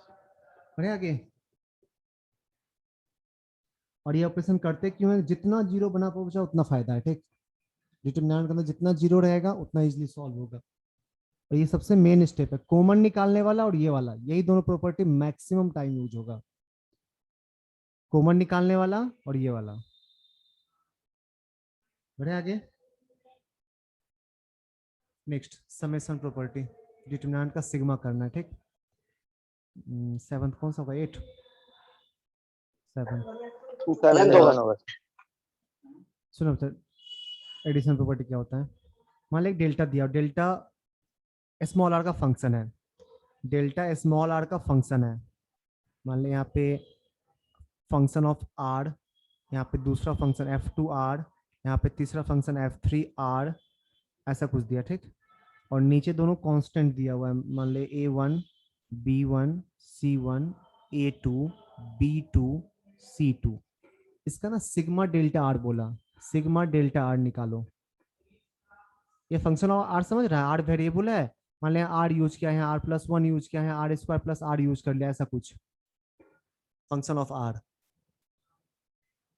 बढ़िया, आगे। और ये ऑपरेशन करते क्यों है? जितना जीरो बना पहुंचा उतना फायदा है, ठीक। डिटरमिनेंट के अंदर जितना जीरो रहेगा उतना इजीली सॉल्व होगा। और ये सबसे मेन स्टेप है, कॉमन निकालने वाला और ये वाला, यही दोनों प्रॉपर्टी मैक्सिमम टाइम यूज होगा, कॉमन निकालने वाला और ये वाला। बढ़िया, आगे। नेक्स्ट समेशन प्रॉपर्टी, डिटरमिनेंट का सिग्मा करना है, ठीक। 7th कौन सा होगा? 8 7 सुनो एडिशन प्रॉपर्टी क्या होता है। मान लो एक डेल्टा दिया, डेल्टा स्मॉल आर का फंक्शन है, डेल्टा स्मॉल आर का फंक्शन है। मान लो यहाँ पे फंक्शन ऑफ आर, यहाँ पे दूसरा फंक्शन f2r, यहाँ पे तीसरा फंक्शन f3r, ऐसा कुछ दिया, ठीक। और नीचे दोनों कांस्टेंट दिया हुआ है, मान ले a1 b1 c1 a2 b2 c2। इसका ना सिग्मा डेल्टा आर बोला, सिग्मा डेल्टा आर निकालो। ये फंक्शन ऑफ आर समझ रहा है, आर वेरिएबल है, मान लिया आर यूज किया है, r+1 यूज किया है, r square plus R use कर लिया, ऐसा कुछ function of R.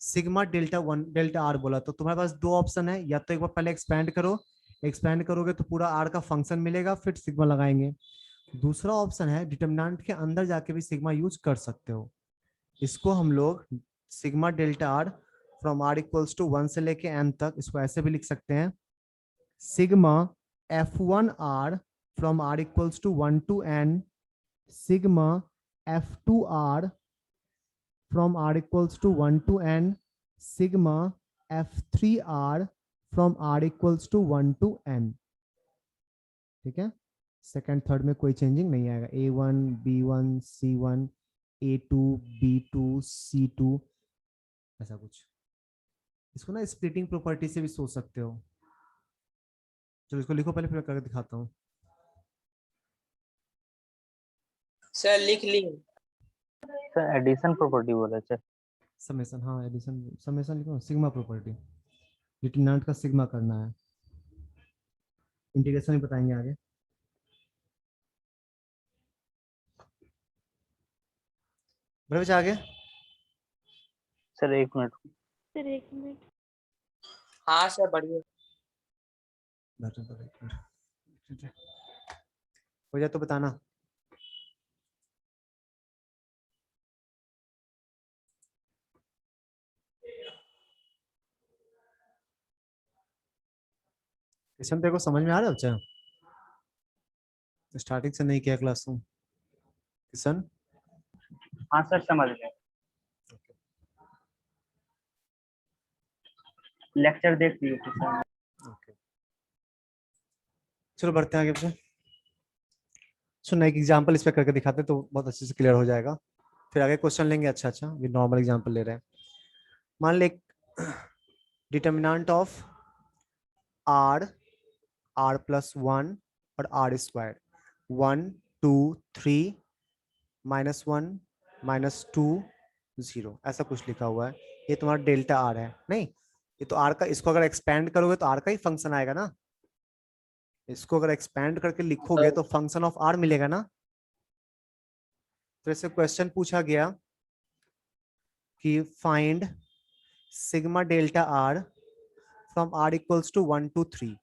Sigma delta 1 delta R बोला, तो तुम्हारे पास दो ऑप्शन है, या तो एक बार पहले एक्सपेंड करो, एक्सपेंड करोगे तो पूरा आर का फंक्शन मिलेगा, फिर सिग्मा लगाएंगे। दूसरा ऑप्शन है डिटरमिनेंट के अंदर जाके भी सिग्मा यूज कर सकते हो। इसको हम लोग sigma delta R from R equals to 1 से लेके n तक, इसको ऐसे भी लिख सकते हैं, sigma f1r from r equals to 1 to n, sigma f2r from r equals to 1 to n, sigma f3r from r equals to 1 to n। ठीक है, सेकंड थर्ड में कोई चेंजिंग नहीं आएगा, a1 b1 c1 a2 b2 c2, ऐसा कुछ। इसको ना स्प्लिटिंग प्रॉपर्टी से भी सोच सकते हो। चलो इसको लिखो पहले, फिर करके दिखाता हूँ। सर लिख ली। सर एडिशन प्रॉपर्टी बोला सर। समेशन, हाँ एडिशन, समेशन लिखो, सिग्मा प्रॉपर्टी, डिटरमिनेंट का सिग्मा करना है, इंटीग्रेशन भी बताएंगे आगे। बड़े बच्चे आगे। सर एक मिनट। सर एक मिनट। हाँ सर बढ़िया। हो जाए तो बताना। किशन तेरे को समझ में आ रहा है बच्चा? स्टार्टिंग से नहीं किया क्लास में किशन? हाँ सर समझ गए, लेक्चर देख लिए सर। ओके चलो बढ़ते हैं आगे बच्चे। सुनना एक एग्जांपल इस पे करके दिखाते हैं तो बहुत अच्छे से क्लियर हो जाएगा, फिर आगे क्वेश्चन लेंगे। अच्छा अच्छा ये नॉर्मल एग्जांपल ले रहे हैं। मान ले डिटरमिनेंट ऑफ r r+1 और r स्क्वायर 1 2 3 -1 -2 0 ऐसा कुछ लिखा हुआ है। ये तुम्हारा डेल्टा r है, नहीं ये तो r का, इसको अगर एक्सपेंड करोगे तो r का ही फंक्शन आएगा ना, इसको अगर एक्सपेंड करके लिखोगे तो फंक्शन ऑफ r मिलेगा ना। तो ऐसे क्वेश्चन पूछा गया कि find sigma delta r from r equals to 1 to 3।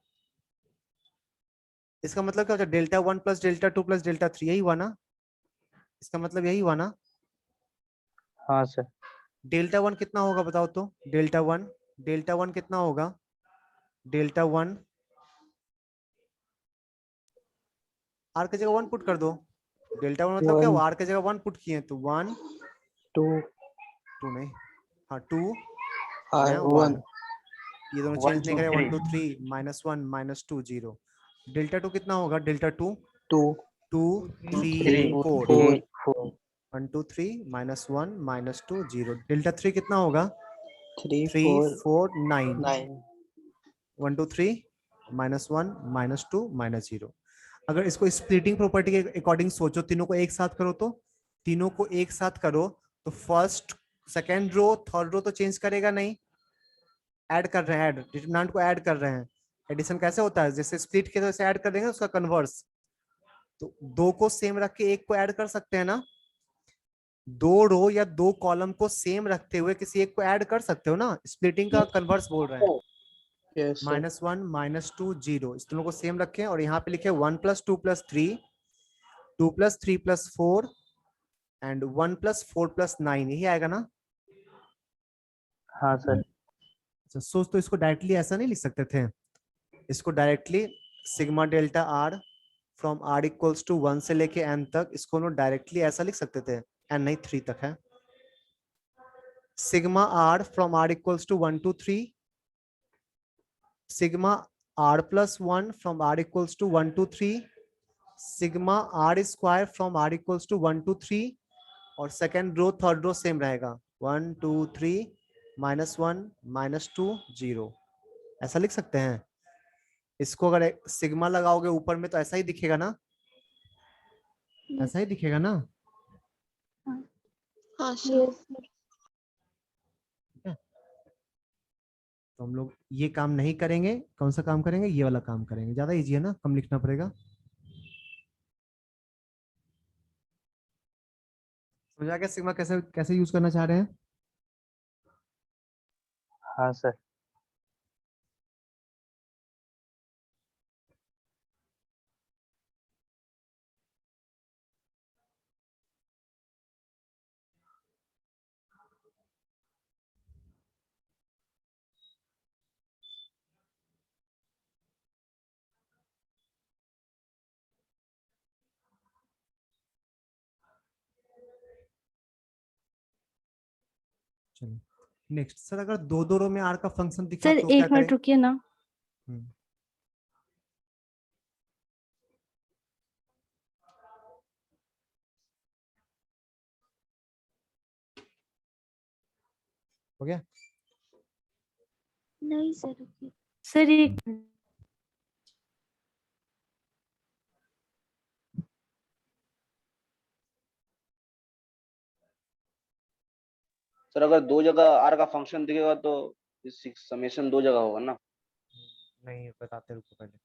इसका मतलब क्या होता है, delta 1 plus delta 2 plus delta 3, यही हुआ ना, इसका मतलब यही हुआ ना। हाँ सर। डेल्टा 1 कितना होगा बताओ तो, डेल्टा 1 कितना होगा, डेल्टा 1 r की जगह 1 पुट कर दो, डेल्टा 1 मतलब क्या हुआ, r की जगह 1 पुट किए तो 1 2 नहीं, हाँ 2 1, ये दोनों चेंज नहीं करें, 1 2 3 -1 -2 0। डेल्टा 2 कितना होगा, डेल्टा 2 2 3 4 1 2 3 -1 -2 0। डेल्टा 3 कितना होगा, 3 4 9 1 2 3 -1 -2 -0। अगर इसको स्प्लिटिंग प्रॉपर्टी के अकॉर्डिंग सोचो, तीनों को एक साथ करो, तो तीनों को एक साथ करो तो first second row third row तो चेंज करेगा नहीं, ऐड कर रहे हैं, ऐड डिटरमिनेंट को ऐड कर रहे हैं। एडिशन कैसे होता है, जैसे स्प्लिट के तो ऐड कर देंगे उसका कन्वर्स, तो दो को सेम रख के एक को ऐड कर सकते हैं ना, दो रो या दो कॉलम को सेम रखते हुए किसी एक को ऐड कर सकते हो ना, स्प्लिटिंग का कन्वर्स बोल रहे हैं। -1 -2 0 इस दोनों को सेम रखें और यहाँ पे लिखे 1 + 2 + 3 2 + 3 + 4 एंड 1 + 4 + 9, यही आएगा ना। हाँ सर। अच्छा सोच, तो इसको डायरेक्टली ऐसा नहीं लिख सकते थे, इसको directly sigma delta r from r equals to 1 से लेके n तक, इसको लोग डायरेक्टली ऐसा लिख सकते थे, n नहीं 3 तक है। Sigma r from r equals to 1 to 3, sigma r+1 from r equals to 1 to 3, sigma r square from r equals to 1 to 3, और second row third row same रहेगा, 1 2 3 -1 -2 0, ऐसा लिख सकते हैं। इसको अगर सिग्मा लगाओगे ऊपर में तो ऐसा ही दिखेगा ना, ऐसा ही दिखेगा ना। हाँ सर। Yes, sir. तो हम लोग ये काम नहीं करेंगे, कौन सा काम करेंगे, ये वाला काम करेंगे, ज्यादा इजी है ना, कम लिखना पड़ेगा। समझा क्या सिग्मा कैसे कैसे यूज करना चाह रहे हैं? हाँ सर। चलो नेक्स्ट सर, अगर दो दो रो में आर का फंक्शन दिखा सर तो क्या एक मिनट करें? रुकिए ना। हम्म, हो गया। नहीं सर रुकिए। सर एक मिनट। सर अगर दो जगह आर का फंक्शन दिखेगा तो समेशन दो जगह होगा ना। नहीं बताते, रुको पहले।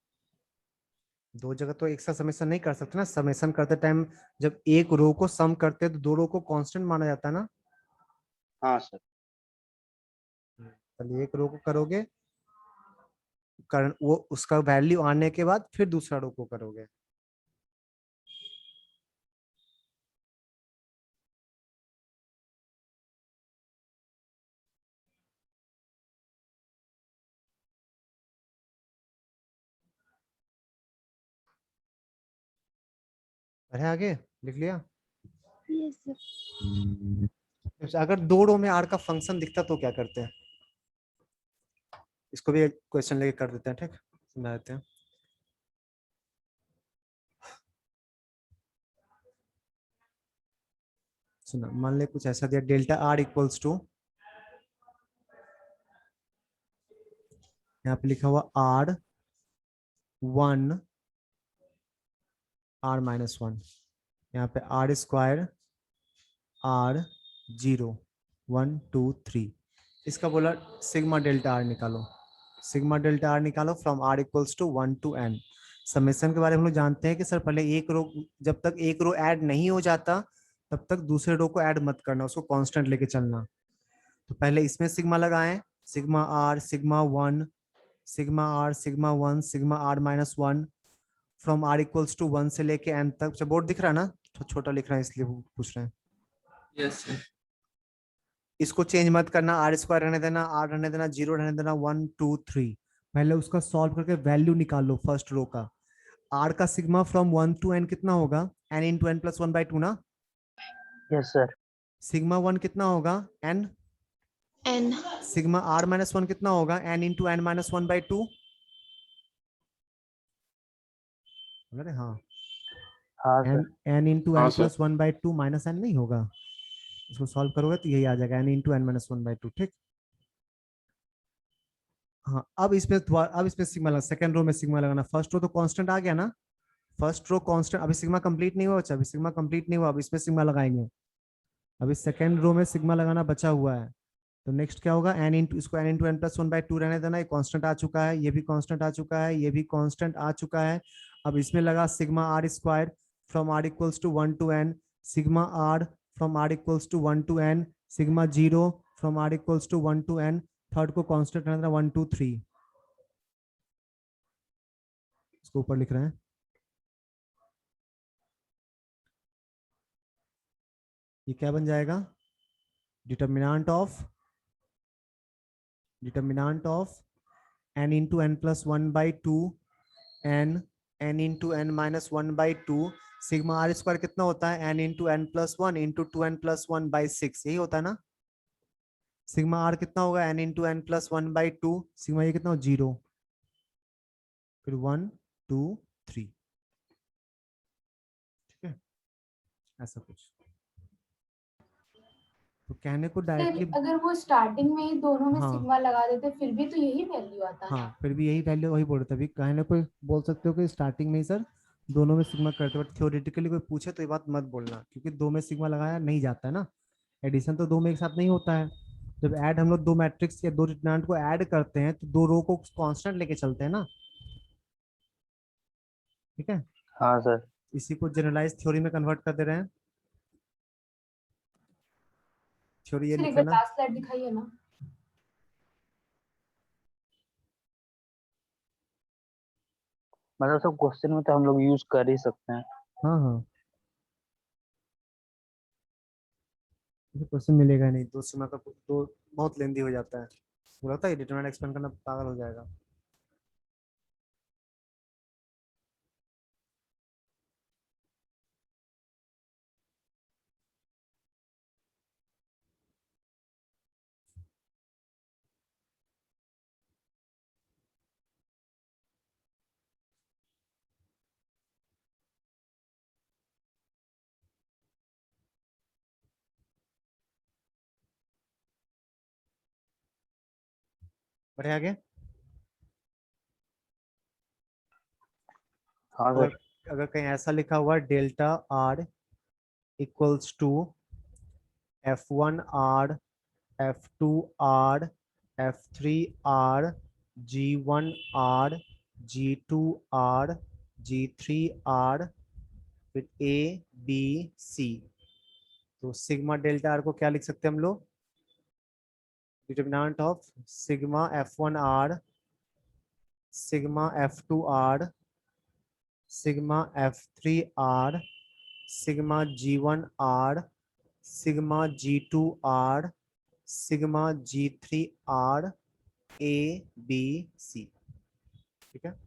दो जगह तो एक साथ समेशन नहीं कर सकते ना, समेशन करते टाइम जब एक रो को सम करते हैं तो दो रो को कांस्टेंट माना जाता है ना। हाँ सर। पहले एक रो को करोगे, वो उसका वैल्यू आने के बाद फिर दूसरा रो को करोगे। अरे आगे लिख लिया। Yes sir. अच्छा, अगर दो रो में आर का फंक्शन दिखता तो क्या करते हैं? इसको भी एक क्वेश्चन लेके कर देते हैं, ठीक, समझा देते हैं। सुना, मान ले कुछ ऐसा दिया, डेल्टा आर इक्वल्स टू, यहाँ पे लिखा हुआ R1 R-1, यहाँ पे R², R0 1 2 3। इसका बोला सिग्मा डेल्टा आर निकालो, सिग्मा डेल्टा आर निकालो from R equals to 1 to n। Summation के बारे में हम लोग जानते हैं कि सर पहले एक रो, जब तक एक रो ऐड नहीं हो जाता तब तक दूसरे रो को ऐड मत करना, उसको कांस्टेंट लेके चलना। तो पहले इसमें सिग्मा लगाएं, sigma R sigma 1, sigma R sigma 1 sigma R-1 from R equals to 1 से लेके n तक। अच्छा बोर्ड दिख रहा है ना, तो छोटा लिख रहा है इसलिए पूछ रहे हैं। Yes sir. इसको चेंज मत करना, R² रहने देना, R रहने देना, 0 रहने देना, 1 2 3। पहले उसका सॉल्व करके वैल्यू निकाल लो फर्स्ट रो का। R का सिग्मा फ्रॉम 1 to n कितना होगा? n into n plus 1/2 ना। Yes sir. सिग्मा 1 कितना होगा? n। एन। सिग्मा R-1 कितना होगा? n into n minus 1/2। अरे हाँ, हाँ n सर। n into हाँ n sir. plus 1/2 minus n नहीं होगा। इसको सॉल्व करोगे तो यही आ जाएगा, n into n minus 1/2, ठीक। हाँ, अब इसमें सिग्मा लगा, सेकंड रो में सिग्मा लगाना। फर्स्ट रो तो कांस्टेंट आ गया ना, फर्स्ट रो कांस्टेंट, अभी सिग्मा कंप्लीट नहीं हुआ बच्चा, अभी सिग्मा कंप्लीट नहीं हुआ, अब इसमें सिग्मा लगाएंगे। अभी सेकंड रो में सिग्मा लगाना बचा हुआ है। तो नेक्स्ट क्या होगा? n इंटू, इसको n इंटू n प्लस 1/2 रहने देना, ये कांस्टेंट आ चुका है, ये भी कांस्टेंट आ चुका है, ये भी कांस्टेंट आ चुका है। अब इसमें लगा sigma R² from R equals to 1 to n, sigma R from R equals to 1 to n, sigma 0 from R equals to 1 to n, third को कांस्टेंट रहने देना 1 2 3। इसको ऊपर लिख रहे हैं। ये क्या बन जाएगा? Determinant of n into n plus 1/2 n into n minus 1/2 sigma R² कितना होता है? n into n plus 1 into 2n plus 1/6, यही होता है ना। सिग्मा R कितना होगा? n into n plus 1/2, sigma ये कितना हो? 0, फिर 1 2 3, ठीक है, ऐसा कुछ। तो कहने को सर डायरेक्टली अगर वो स्टार्टिंग में ही दोनों में हाँ सिग्मा लगा देते फिर भी तो यही वैल्यू आता ना। हाँ, फिर भी यही वैल्यू वही बोल रहे थे अभी। कहने को बोल सकते हो कि स्टार्टिंग में ही सर दोनों में सिग्मा करते, बट थ्योरेटिकली कोई पूछे तो ये बात मत बोलना, क्योंकि दो में सिग्मा लगाया नहीं जाता है ना। एडिशन तो दो में एक साथ नहीं होता है। जब ऐड हम लोग दो मैट्रिक्स या दो डिटरमिनेंट को ऐड करते हैं तो दो रो को कांस्टेंट लेके चलते हैं ना। ठीक है, हाँ सर। इसी को जनरलाइज थ्योरी में कन्वर्ट कर दे रहे हैं। थ्योरी ये सर लिख एक बार लेना। लास्ट स्लाइड दिखाइए ना। मतलब सब क्वेश्चन में तो हम लोग यूज कर ही सकते हैं। हाँ हाँ, क्वेश्चन मिलेगा नहीं, दो सीमा का दो बहुत लेंदी हो जाता है। मुझे लगता है डिटरमिनेंट एक्सपेंड करना पागल हो जाएगा। बढ़े आगे। हाँ अगर सर। अगर कहीं ऐसा लिखा हुआ delta R equals to F1R F2R F3R G1R G2R G3R फिर A B C, तो सिग्मा डेल्टा आर को क्या लिख सकते हैं हम लोग? Determinant of sigma F1R sigma F2R sigma F3R sigma G1R sigma G2R sigma G3R A B C। ठीक है,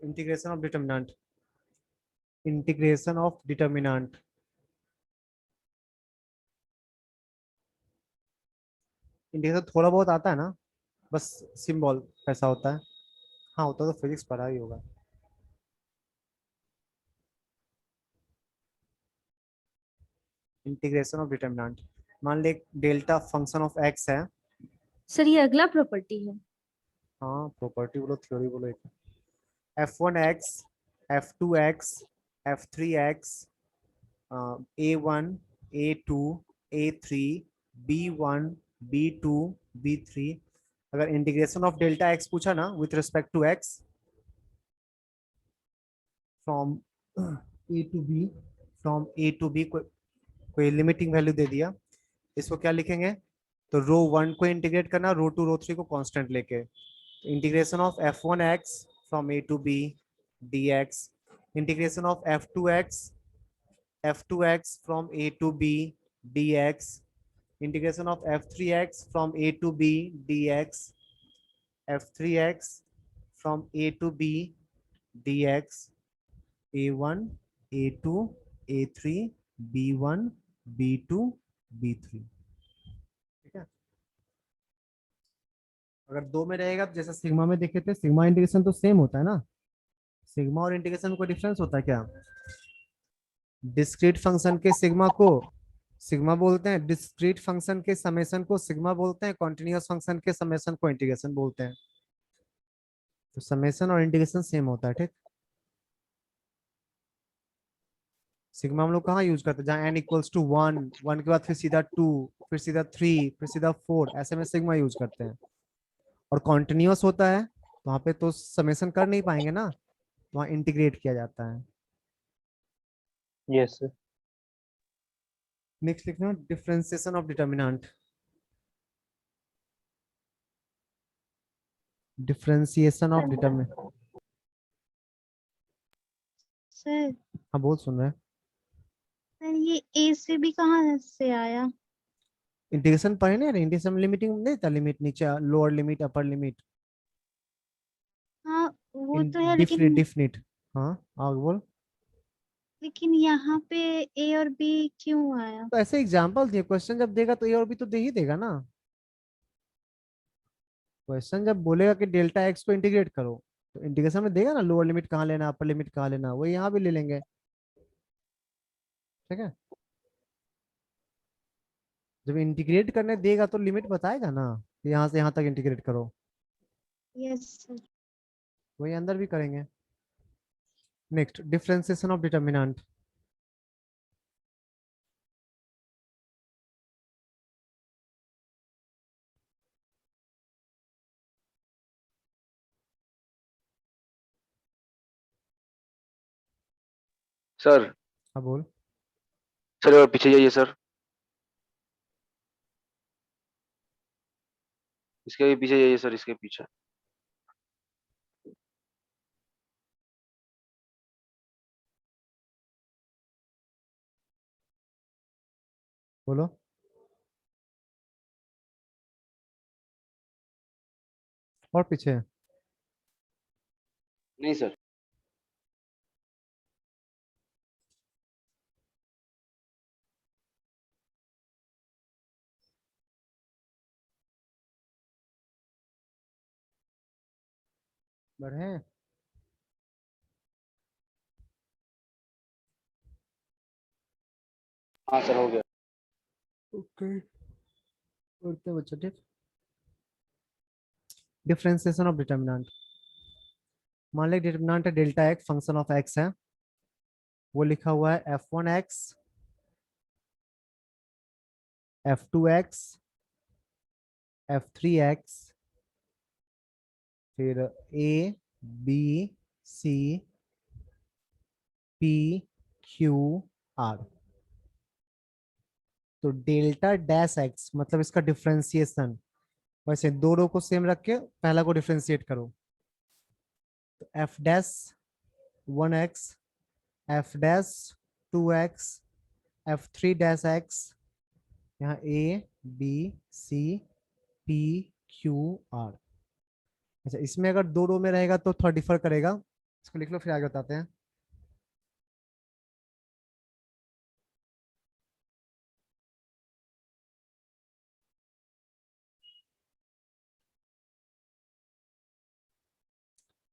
integration of determinant. Integration of determinant, integration थोड़ा बहुत आता है ना, बस सिंबल कैसा होता है। हाँ होता तो फिजिक्स पढ़ा ही होगा। इंटीग्रेशन ऑफ डिटरमिनेंट, मान ले डेल्टा फंक्शन ऑफ एक्स है। सर ये अगला प्रॉपर्टी है। हाँ प्रॉपर्टी बोलो थ्योरी बोलो एक। F1x F2x F3x A1 A2 A3 B1 B2 B3। अगर इंटीग्रेशन ऑफ डेल्टा एक्स पूछा ना with respect to X from A to B, from A to B, कोई लिमिटिंग वैल्यू दे दिया, इसको क्या लिखेंगे? तो रो वन को इंटीग्रेट करना, रो टू रो थ्री को कांस्टेंट लेके। Integration of F1x from A to B dx, integration of F2x from a to b dx, integration of F3x from a to b dx, F3x from a to b dx, a1 a2 a3 b1 b2 b3। ठीक है, अगर दो में रहेगा तो जैसा सिग्मा में देखे थे, सिग्मा इंटीग्रेशन तो सेम होता है ना। सिग्मा और इंटीग्रेशन में कोई डिफरेंस होता है क्या? डिस्क्रीट फंक्शन के सिग्मा को सिग्मा बोलते हैं, डिस्क्रीट फंक्शन के समेशन को सिग्मा बोलते हैं, कॉन्टिन्यूअस फंक्शन के समेशन को इंटीग्रेशन बोलते हैं। तो समेशन और इंटीग्रेशन सेम होता है। ठीक, सिग्मा हम लोग कहाँ यूज करते हैं? जहाँ n इक्वल्स टू 1, 1 के बाद फिर सीधा 2, फिर सीधा 3, फिर सीधा 4, ऐसे में सिग्मा यूज करते हैं। और कॉन्टिन्यूअस होता है वहां पे तो समेशन कर नहीं पाएंगे ना, वहां इंटीग्रेट किया जाता है। Yes sir. नेक्स्ट लिखना differentiation of determinant. Differentiation of determinant. Sir हाँ बोल, सुन रहे हैं। सर ये ए से भी कहाँ से आया? इंटीग्रेशन पढ़े ना, इंटीग्रेशन लिमिटिंग नहीं था, लिमिट नीचे लोअर लिमिट अपर लिमिट। वो तो है लेकिन डिफिनिट। हाँ आगे बोल। यहाँ पे ए और बी क्यों आया? तो ऐसे एग्जांपल दिए, क्वेश्चन जब देगा तो ए और बी तो दे ही देगा ना। क्वेश्चन जब बोलेगा कि डेल्टा एक्स को इंटीग्रेट करो तो इंटीग्रेशन में देगा ना लोअर लिमिट कहाँ लेना, अपर लिमिट कहाँ लेना, वो यहाँ भी ले लेंगे। ठीक है, जब इंटीग्रेट करने देगा तो लिमिट बताएगा ना, यहाँ से यहाँ तक इंटीग्रेट करो, यस सर। वही अंदर भी करेंगे। Next, differentiation of determinant. Sir हाँ बोल। सर और पीछे जाइए सर, इसके भी पीछे जाइए सर, इसके पीछे। बोलो। और पीछे। नहीं सर। बढ़े। हाँ सर हो गया। ओके, करते बच्चे। ठीक, डिफरेंशिएशन ऑफ डिटर्मिनेंट। मान लो डिटर्मिनेंट है delta x, function of X है, वो लिखा हुआ है f1x, f2x, f3x, फिर a b c p q r। तो डेल्टा डैश एक्स मतलब इसका डिफरेंशिएशन, वैसे दो रो को सेम रख के पहला को डिफरेंशिएट करो। तो F dash 1x, F dash 2x, F three dash X, यहाँ A B C P Q R. अच्छा, इसमें अगर दो रो में रहेगा तो थोड़ा डिफर करेगा, इसको लिख लो फिर आगे बताते हैं।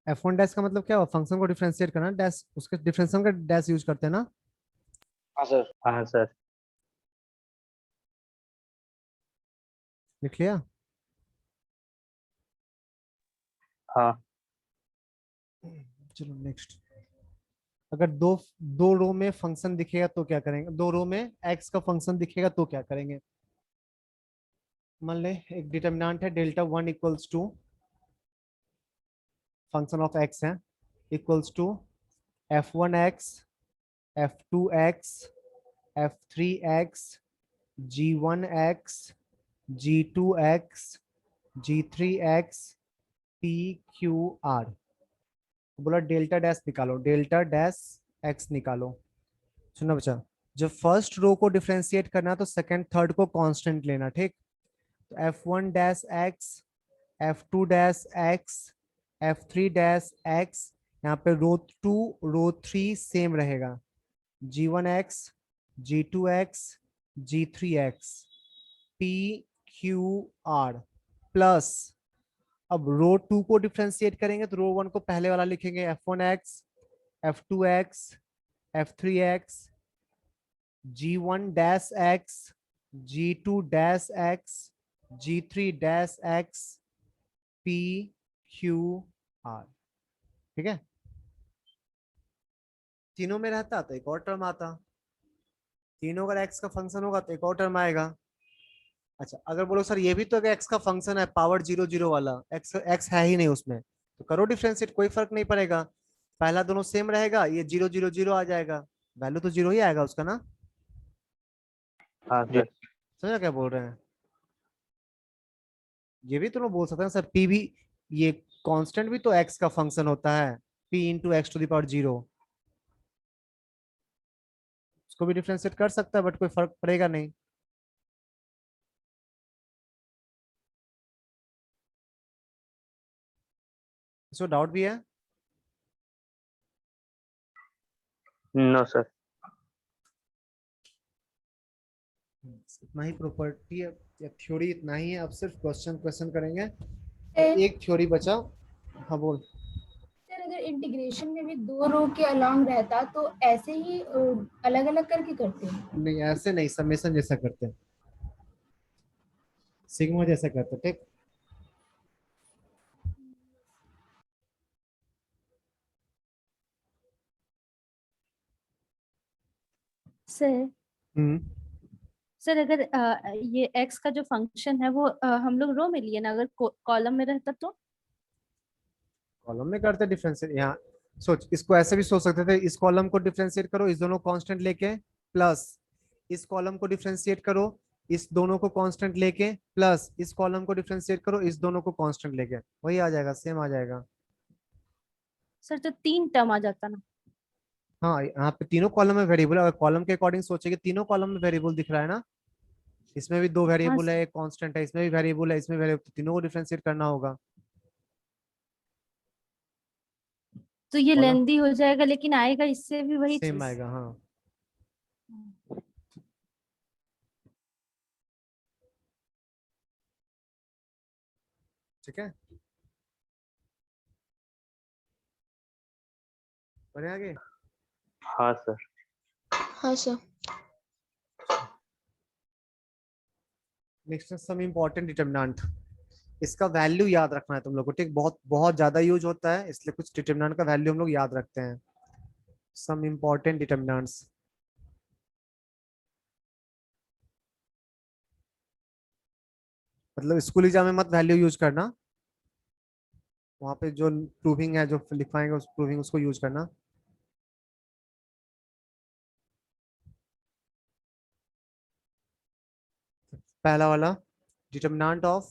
F1 डैश का मतलब क्या हुआ, फंक्शन को डिफरेंशिएट करना, डैश उसके डिफरेंशिएशन का डैश यूज करते हैं ना। हाँ सर। हाँ सर। लिख लिया। हाँ। चलो नेक्स्ट। अगर दो दो रो में फंक्शन दिखेगा तो क्या करेंगे, दो रो में एक्स का फंक्शन दिखेगा तो क्या करेंगे। मान ले एक डिटर्मिनेंट है delta 1 equals to function of X है, equals to f1x, f2x, f3x, g1x, g2x, g3x, pqr। बोला डेल्टा डैश निकालो, डेल्टा डैश एक्स निकालो। सुनो बच्चा, जब फर्स्ट रो को डिफरेंशिएट करना तो सेकंड थर्ड को कांस्टेंट लेना। ठीक, तो f1 dash x, f2 dash x, f3 dash X, यहाँ पे रो 2 रो 3 सेम रहेगा, g1x, g2x, g3x, pqr plus. अब रो 2 को डिफरेंशिएट करेंगे तो रो 1 को पहले वाला लिखेंगे f1x, f2x, f3x, g1 dash x, g2 dash x, g3 dash x, pqr। ठीक है, तीनों में रहता तो एक और टर्म आता, तीनों अगर x का फंक्शन होगा तो एक और टर्म आएगा। अच्छा, अगर बोलो सर ये भी तो अगर x का फंक्शन है पावर 0 0 वाला, x है ही नहीं उसमें, तो करो डिफरेंशिएट, कोई फर्क नहीं पड़ेगा, पहला दोनों सेम रहेगा, ये 0 0 0 आ जाएगा, वैल्यू तो जीरो ही आएगा उसका ना। हाँ सर। समझा क्या बोल रहे हैं। ये भी तो लोग बोल सकते हैं सर p भी, ये कांस्टेंट भी तो x का फंक्शन होता है, p into X to the power 0, उसको भी डिफरेंशिएट कर सकता है बट कोई फर्क पड़ेगा नहीं। इसको डाउट भी है। No sir. इतना ही प्रॉपर्टी या थ्योरी इतना ही है। अब सिर्फ क्वेश्चन करेंगे। सर एक थ्योरी बचा। हाँ बोल। सर, अगर इंटीग्रेशन में भी 2 रो के अलोंग रहता तो ऐसे ही अलग अलग करके करते हैं। नहीं ऐसे नहीं, समेशन जैसा करते हैं, सिग्मा जैसा करते हैं। ठीक। सर हम्म। सर अगर ये x का जो फंक्शन है वो हम लोग रो में लिए ना, अगर कॉलम में रहता तो। कॉलम में करते डिफरेंशिएट। यहाँ सोच, इसको ऐसे भी सोच सकते थे, इस कॉलम को डिफरेंशिएट करो इस दोनों कांस्टेंट लेके, प्लस इस कॉलम को डिफरेंशिएट करो इस दोनों को कांस्टेंट लेके, प्लस इस कॉलम को डिफरेंशिएट करो इस दोनों को कांस्टेंट लेके, वही आ जाएगा, सेम आ जाएगा। सर तो 3 टर्म आ जाता ना। हाँ यहाँ पे तीनों कॉलम में वेरिएबल है, अगर कॉलम के अकॉर्डिंग सोचेंगे तीनों कॉलम में वेरिएबल दिख रहा है ना, इसमें भी 2 हाँ वेरिएबल है, एक कांस्टेंट है, इसमें भी वेरिएबल है, इसमें वेरिएबल, तो तीनों को डिफरेंशिएट करना होगा। तो ये कॉलम लेंदी हो जाएगा, लेकिन आएगा इससे भी वही सेम चीज। आएगा। हाँ ठीक है, बढ़े आगे। हाँ सर। हाँ sir. Next some important determinant, इसका वैल्यू याद रखना है तुम लोग को। ठीक, बहुत बहुत ज्यादा यूज होता है, इसलिए कुछ डिटरमिनेंट का वैल्यू हम लोग याद रखते हैं। सम इम्पोर्टेंट डिटरमिनेंट्स, मतलब स्कूल एग्जाम में मत वैल्यू यूज करना, वहां पे जो प्रूविंग है जो लिखवाएंगे उस प्रूविंग उसको यूज करना। पहला वाला, determinant of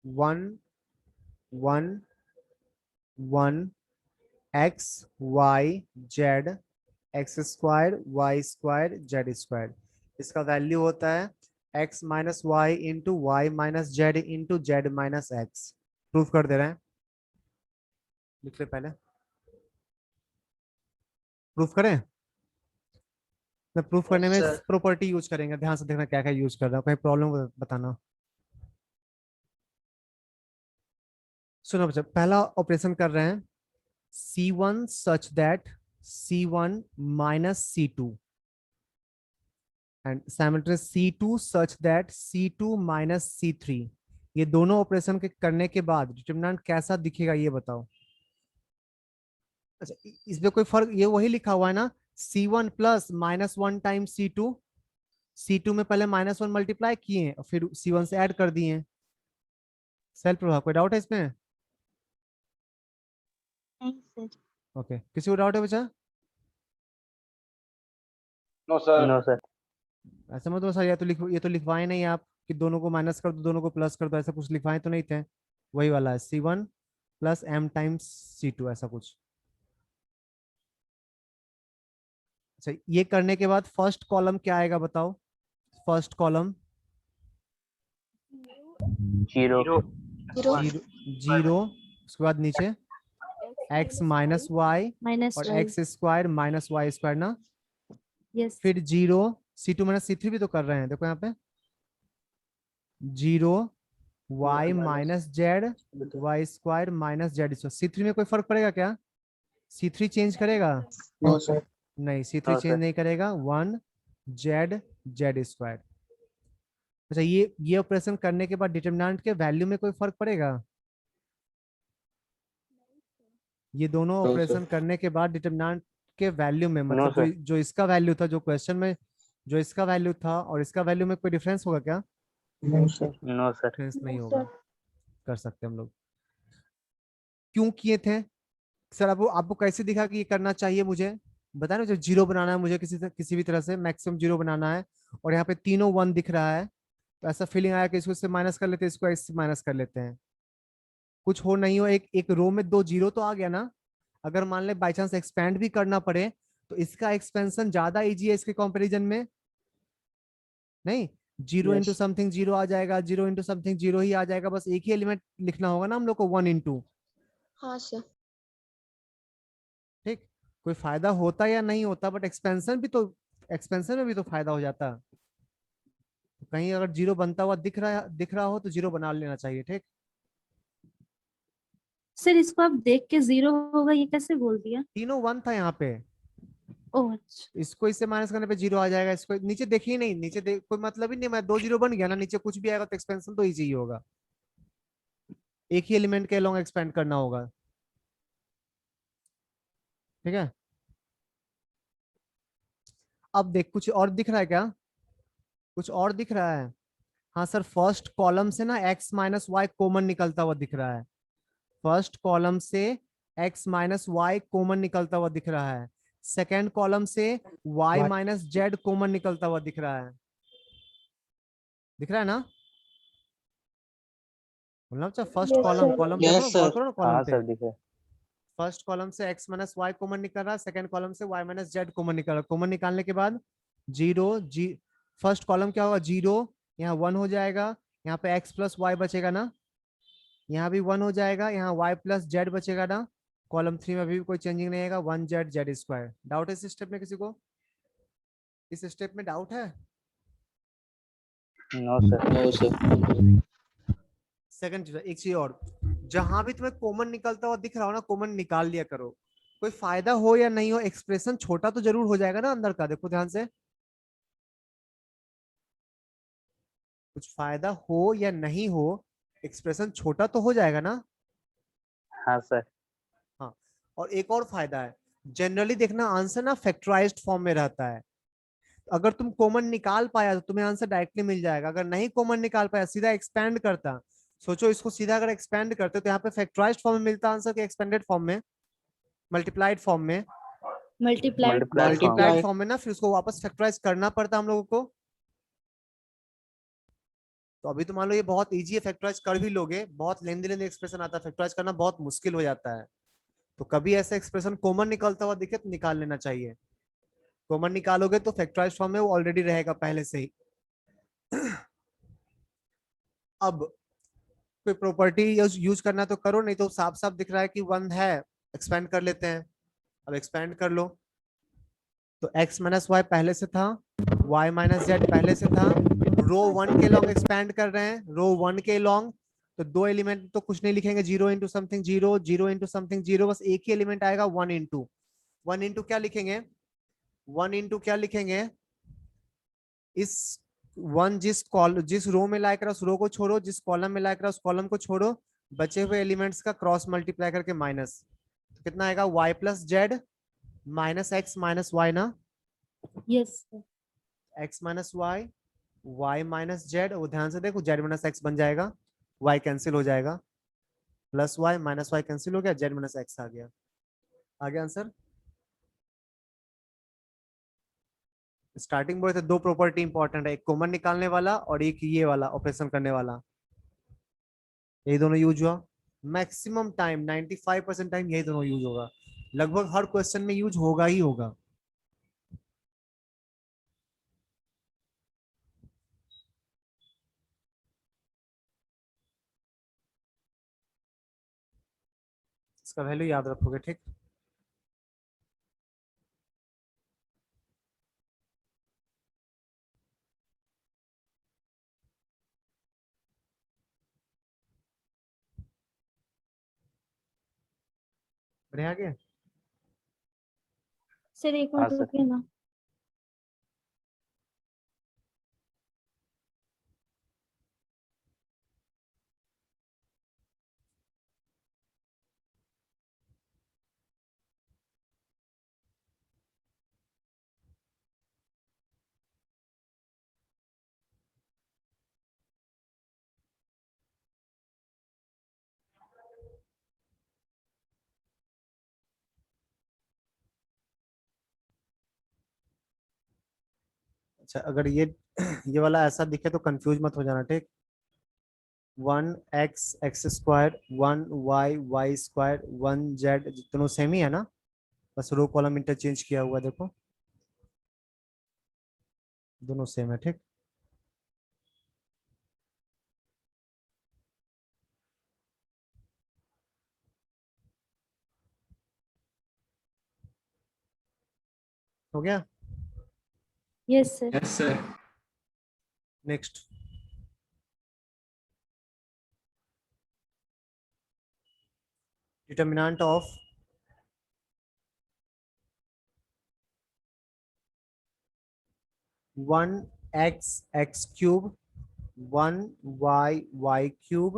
1 1 1 x y z x square y square z square, इसका वैल्यू होता है x minus Y into Y minus Z into Z minus X. Proof कर दे रहे हैं, लिख ले पहले। प्रूफ करें, मैं प्रूफ करने में सर प्रॉपर्टी यूज करेंगे, ध्यान से देखना क्या क्या यूज कर रहा हूँ, कहीं प्रॉब्लम बताना। सुनो बच्चा, पहला ऑपरेशन कर रहे हैं C1 such that C1 minus C2 and simultaneous C2 such that C2 minus C3, ये दोनों ऑपरेशन के करने के बाद डिटरमिनेंट कैसा दिखेगा ये बताओ। अच्छा इसमें कोई फर्क, ये वही लिखा हुआ है ना, C1 plus -1 times C2, C2 में पहले -1 मल्टीप्लाई किए और फिर C1 से ऐड कर दिए। सेल्फ प्रभाव, कोई डाउट है इसमें? नहीं सर। ओके, किसी को डाउट है बच्चा? No sir. No sir. ऐसा मत सर, ये तो लिखवाए नहीं आप कि दोनों को माइनस कर दो दोनों को प्लस कर दो, ऐसा कुछ लिखवाए तो नहीं थे। वही वाला है C1 plus m times C2 ऐसा कुछ। अच्छा ये करने के बाद फर्स्ट कॉलम क्या आएगा बताओ। First column zero. Zero, zero, उसके बाद नीचे x माइनस वाई माइनस और Y. x square minus Y square ना, यस। फिर जीरो, C2 माइनस C3 भी तो कर रहे हैं, देखो यहाँ पे zero y minus Z Y square minus Z square. C3 में कोई फर्क पड़ेगा क्या? C3 चेंज करेगा? No sir. नहीं, C3 हाँ, चेंज सर। नहीं करेगा। 1 जेड जेड स्क्वायर। अच्छा ये ऑपरेशन करने के बाद डिटरमिनेंट के वैल्यू में कोई फर्क पड़ेगा? ये दोनों No, ऑपरेशन sir. करने के बाद डिटरमिनेंट के वैल्यू में, No, मतलब sir. जो इसका वैल्यू था, जो क्वेश्चन में जो इसका वैल्यू था और इसका वैल्यू में कोई डिफरेंस होगा क्या? No, sir. No sir. Difference नहीं होगा। कर सकते हम लोग। क्यों किए थे सर? आपको कैसे दिखा कि ये करना चाहिए मुझे बताया ना, जो जीरो बनाना है मुझे किसी भी तरह से मैक्सिमम जीरो बनाना है, और यहाँ पे तीनों 1 दिख रहा है, तो ऐसा फीलिंग आया कि इसको इससे माइनस कर लेते हैं, इसको इससे माइनस कर लेते हैं। कुछ हो नहीं हो, एक रो में 2 जीरो तो आ गया ना। अगर मान ले बाई चांस एक्सपेंड भी करना पड़े तो इसका एक्सपेंशन ज्यादा इजी है इसके कंपैरिजन में। नहीं, zero into Yes. Something zero आ जाएगा, जीरो इंटू समथिंग जीरो ही आ जाएगा, बस एक ही एलिमेंट लिखना होगा ना हम लोग को 1 इंटू। हाँ सर। ठीक, कोई फायदा होता या नहीं होता, बट एक्सपेंशन में भी तो फायदा हो जाता। तो कहीं अगर जीरो बनता हुआ दिख रहा हो तो जीरो बना लेना चाहिए, ठीक। सर इसको आप देख के 0 होगा ये कैसे बोल दिया? तीनों 1 था यहाँ पे, ओह अच्छा। इसको इससे माइनस करने पे 0 आ जाएगा। इसको नीचे देखिए नहीं, नीचे देख कोई मतलब ही नहीं, मैं 2 0 बन गया ना, नीचे कुछ भी आएगा तो एक्सपेंशन तो इजी ही होगा, एक ही एलिमेंट के अलोंग एक्सपेंड करना होगा, ठीक है। अब देख कुछ और दिख रहा है क्या, कुछ और दिख रहा है? हाँ सर, फर्स्ट कॉलम से ना x माइनस वाई कॉमन निकलता हुआ दिख रहा है, फर्स्ट कॉलम से x माइनस वाई कॉमन निकलता हुआ दिख रहा है, सेकेंड कॉलम से y माइनस जेड कॉमन निकलता हुआ दिख रहा है, दिख रहा है ना? बोलना अच्छा, फर्स्ट कॉलम कॉलम देखो ना, गौर करो ना कॉलम हाँ पे। सर दिखे। फर्स्ट कॉलम से x माइनस वाई कॉमन निकल रहा है, सेकंड कॉलम से y माइनस जेड कॉमन निकल रहा है। कॉमन निकालने के बाद जीरो फर्स्ट कॉलम क्या होगा, 0, यहाँ 1 हो जाएगा, यहाँ पे x प्लस वाई बचेगा ना, यहाँ भी 1 हो जाएगा, यहाँ y प्लस जेड बचेगा ना। कॉलम 3 में अभी भी कोई चेंजिंग नहीं आएगा, 1 जेड जेड स्क्वायर। डाउट है इस स्टेप में किसी को? इस स्टेप में डाउट है? No sir. No sir. Second एक चीज और, जहां भी तुम्हें कॉमन निकलता हुआ दिख रहा हो ना, कॉमन निकाल लिया करो। कोई फायदा हो या नहीं हो, एक्सप्रेशन छोटा तो जरूर हो जाएगा ना अंदर का, देखो ध्यान से। कुछ फायदा हो या नहीं हो, एक्सप्रेशन छोटा तो हो जाएगा ना। हाँ सर। हाँ, और एक और फायदा है, जनरली देखना आंसर ना फैक्टराइज्ड फॉर्म में रहता है। अगर तुम कॉमन निकाल पाया तो तुम्हें आंसर डायरेक्टली मिल जाएगा, अगर नहीं कॉमन निकाल पाया सीधा एक्सपेंड करता। सोचो इसको सीधा अगर एक्सपेंड करते तो यहाँ पे फैक्टराइज्ड फॉर्म में मिलता आंसर के एक्सपेंडेड फॉर्म में, मल्टीप्लाइड फॉर्म में, मल्टीप्लाई। मल्टीप्लाइड फॉर्म में ना, फिर उसको वापस फैक्टराइज करना पड़ता हम लोगों को। तो अभी तो मान लो ये बहुत इजी है, फैक्टराइज कर भी लोगे, बहुत लेंदी लेंदी एक्सप्रेशन आता है, फैक्टराइज करना बहुत मुश्किल हो जाता है। तो कभी ऐसा एक्सप्रेशन कॉमन निकलता हुआ दिखे तो निकाल लेना चाहिए। कॉमन निकालोगे तो फैक्टराइज फॉर्म में वो ऑलरेडी रहेगा पहले से ही। अब कोई प्रॉपर्टी यूज करना तो करो, नहीं तो साफ साफ दिख रहा है कि 1 है, एक्सपेंड कर लेते हैं। अब एक्सपेंड कर लो, तो x माइनस वाई पहले से था, y माइनस जेड पहले से था, रो 1 के लॉन्ग एक्सपेंड कर रहे हैं, रो 1 के लॉन्ग। तो दो एलिमेंट तो कुछ नहीं लिखेंगे, 0 इंटू समथिंग 0, 0 इंटू समथिंग 0, बस एक ही एलिमेंट आएगा 1 इंटू। 1 इंटू क्या लिखेंगे, 1 इंटू क्या लिखेंगे, इस 1 जिस रो में लायक रहा उस रो को छोड़ो, जिस कॉलम में लायक रहा उस कॉलम को छोड़ो, बचे हुए एलिमेंट्स का क्रॉस मल्टीप्लाई करके माइनस। तो कितना आएगा, y plus Z minus X minus Y ना, yes. x minus Y, y minus Z, वो ध्यान से देखो z माइनस एक्स बन जाएगा, y कैंसिल हो जाएगा, plus y minus Y cancel हो गया, z माइनस एक्स आ गया। आ गया आंसर। स्टार्टिंग बोले थे दो प्रॉपर्टी इंपॉर्टेंट है, एक कॉमन निकालने वाला और एक ये वाला ऑपरेशन करने वाला, यही दोनों यूज हुआ। मैक्सिमम टाइम 95% टाइम यही दोनों यूज होगा, लगभग हर क्वेश्चन में यूज होगा ही होगा। इसका वैल्यू याद रखोगे, ठीक। बढ़िया आगे। सर एक हाँ मिनट सर। रुकिए ना। अच्छा, अगर ये वाला ऐसा दिखे तो कंफ्यूज मत हो जाना, ठीक। 1 x x square, 1 y y square, 1 z, दोनों सेम ही है ना, बस रो कॉलम इंटरचेंज किया हुआ है, देखो दोनों सेम है, ठीक। हो गया? Yes sir. Yes sir. Next, determinant of one X X cube, one Y Y cube,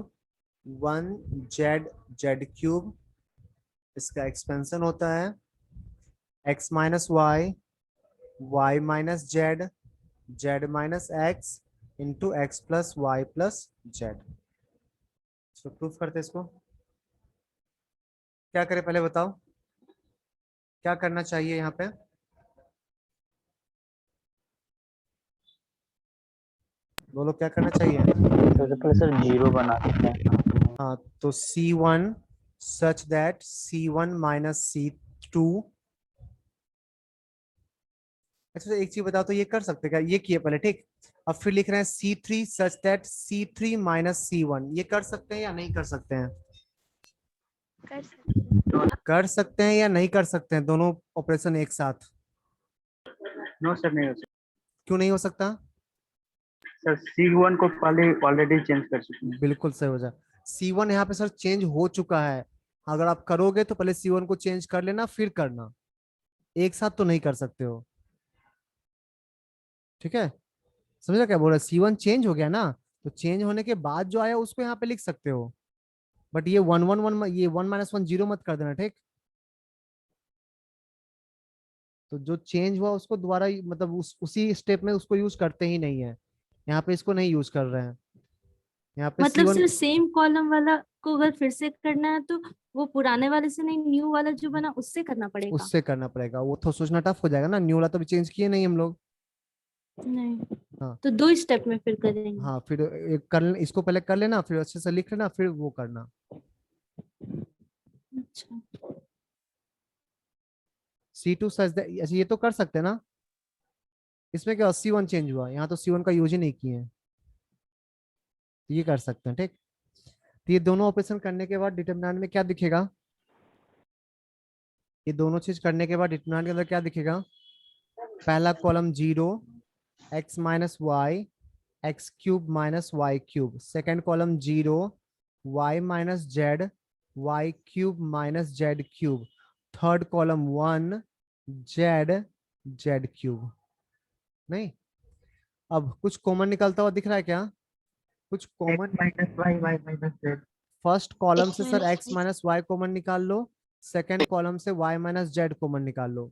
one Z Z cube, इसका एक्सपेंशन होता है X minus Y, Y minus Z, Z minus X into X plus Y plus Z. इसको प्रूफ करते हैं। इसको क्या करें पहले बताओ, क्या करना चाहिए यहाँ पे? बोलो क्या करना चाहिए? सबसे पहले सर जीरो बना देते हैं। हाँ, तो C1 such that C1 minus C2। अच्छा, तो एक चीज बताओ, तो ये कर सकते क्या? ये किए पहले, ठीक। अब फिर लिख रहे हैं C3 such that C3 minus C1। ये कर सकते हैं या नहीं कर सकते हैं? कर सकते कर सकते हैं या नहीं कर सकते हैं दोनों ऑपरेशन एक साथ? नो सर, नहीं हो सकता क्यों नहीं हो सकता? सर। C1 को पहले ऑलरेडी चेंज कर चुके हैं। बिल्कुल सही हो जाए। C1 यहाँ पे सर चेंज हो चुका है। अगर आप करोगे तो पहले C1 को चेंज कर लेना फिर करना, एक साथ तो नहीं कर सकते हो। ठीक है, समझा क्या बोल रहा है? C1 चेंज हो गया ना, तो चेंज होने के बाद जो आया उसको यहाँ पे लिख सकते हो, बट ये 1 1 1, ये 1 - 1 0 मत कर देना, ठीक। तो जो चेंज हुआ उसको दोबारा मतलब उसी स्टेप में उसको यूज करते ही नहीं है। यहाँ पे इसको नहीं यूज कर रहे हैं। यहाँ पे मतलब C1 सिर्फ सेम कॉलम वाला को अगर फिर से करना है तो वो पुराने वाले से नहीं, न्यू वाला जो बना उससे करना पड़ेगा। उससे करना पड़ेगा, वो तो सोचना टफ हो जाएगा ना, न्यू वाला तो भी चेंज किए नहीं हम लोग। नहीं, हाँ तो 2 स्टेप में फिर करेंगे। हाँ, फिर एक कर इसको पहले कर लेना, फिर अच्छे से लिख लेना, फिर वो करना। अच्छा, C2 सच दैट, अच्छा ये तो कर सकते हैं ना। इसमें क्या C1 चेंज हुआ, यहाँ तो C1 का यूज ही नहीं किए हैं, तो ये कर सकते हैं, ठीक। तो ये दोनों ऑपरेशन करने के बाद डिटरमिनेंट में क्या दिखेगा? ये दोनों चीज करने के बाद डिटरमिनेंट के अंदर क्या दिखेगा? पहला column 0, X minus Y, X cube minus Y cube. Second column 0, Y minus Z, Y cube minus Z cube. Third column 1, Z Z cube. नहीं, अब कुछ कॉमन निकलता हुआ दिख रहा है क्या? कुछ common? -y first column X से sir minus X y। Minus Y common निकाल लो, सेकेंड कॉलम से वाई माइनस जेड कॉमन निकाल लो।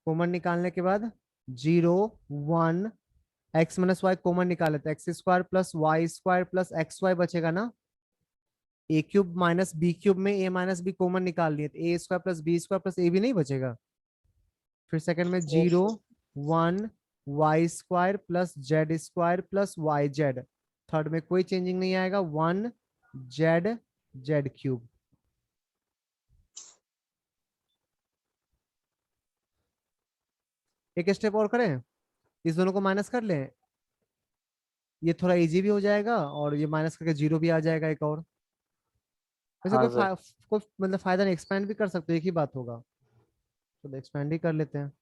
कॉमन निकालने के बाद 0 1, एक्स माइनस वाई कॉमन निकाले तो X square plus Y square plus X Y बचेगा ना। A cube minus B cube में ए माइनस बी कॉमन निकाल लिए तो A square plus B square plus A भी नहीं बचेगा। फिर सेकंड में 0 1, Y square plus Z square plus Y Z. Third में कोई चेंजिंग नहीं आएगा, 1 जेड जेड क्यूब। एक स्टेप और करें, इस दोनों को माइनस कर लें, ये थोड़ा इजी भी हो जाएगा और ये माइनस करके 0 भी आ जाएगा एक और। वैसे हाँ कोई सर। कोई मतलब फायदा नहीं, एक्सपेंड भी कर सकते हो, एक ही बात होगा, तो एक्सपेंड ही कर लेते हैं।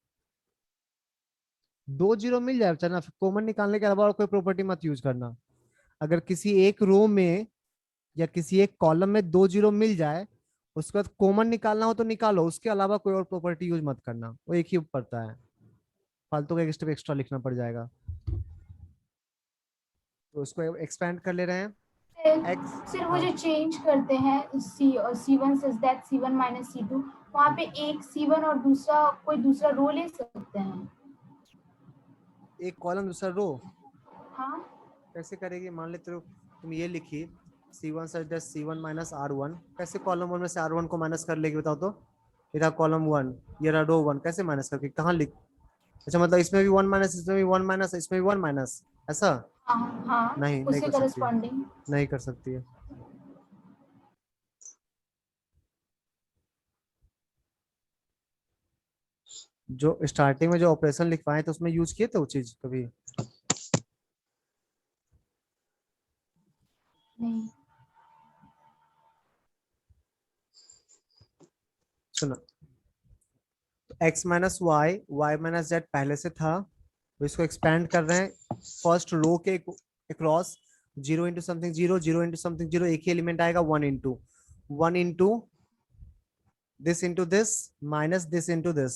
2 0 मिल जाए चलना, कॉमन निकालने के अलावा और कोई प्रॉपर्टी मत यूज करना। अगर किसी एक रो में या किसी एक कॉलम में 2 0 मिल जाए, उसके बाद कॉमन निकालना हो तो निकालो, उसके अलावा कोई और प्रॉपर्टी यूज मत करना, वो एक ही पड़ता है, फालतू का एक स्टेप एक्स्ट्रा लिखना पड़ जाएगा। तो उसको एक्सपेंड कर ले रहे हैं। एक्स, सिर्फ वो हाँ जो चेंज करते हैं C1 such that C1 minus C2, वहाँ पे एक C1 और दूसरा कोई दूसरा रो ले सकते हैं। एक कॉलम दूसरा रो हाँ, कैसे करेगी? मान लेते हो तुम ये लिखी C1 such that C1 minus R1, कैसे कॉलम 1 में से R1 को माइनस कर लेगी बताओ तो? ये रहा कॉलम 1, ये रहा रो 1, कैसे माइनस करके कहाँ लिख? अच्छा, मतलब इसमें भी 1 माइनस, इसमें भी 1 माइनस, इसमें भी 1 माइनस, ऐसा? हाँ, हाँ, नहीं, नहीं उससे कर सकती है, करस्पॉन्डिंग। नहीं कर सकती है। जो स्टार्टिंग में जो ऑपरेशन लिखवाए थे उसमें यूज किए थे वो चीज कभी? नहीं, सुनो, x minus Y Y minus Z पहले से था, तो इसको एक्सपेंड कर रहे हैं फर्स्ट रो के across, 0 into something 0, 0 into something 0, एक ही एलिमेंट आएगा 1 into this into this minus this into this,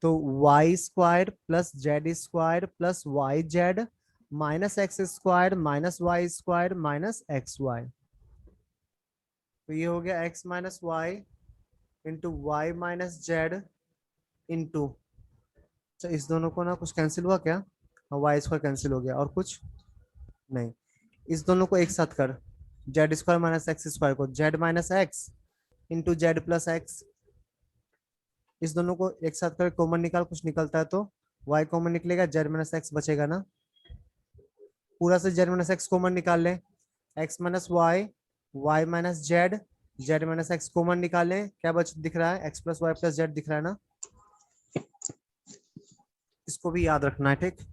तो Y square plus Z square plus Y Z minus X square minus Y square minus x Y. तो ये हो गया x minus Y into Y minus Z into, अच्छा इस दोनों को ना कुछ कैंसिल हुआ क्या, वाई स्क्वायर कैंसिल हो गया और कुछ नहीं, इस दोनों को एक साथ कर, Z square minus X square को Z minus X into Z plus X, इस दोनों को एक साथ कर कॉमन निकाल, कुछ निकलता है तो y कॉमन निकलेगा, जेड माइनस एक्स बचेगा ना, पूरा से जेड माइनस एक्स कॉमन निकाल ले, x minus Y Y minus Z Z minus X common निकालें, क्या बच दिख रहा है, x plus Y plus Z दिख रहा है ना, इसको भी याद रखना है ठीक।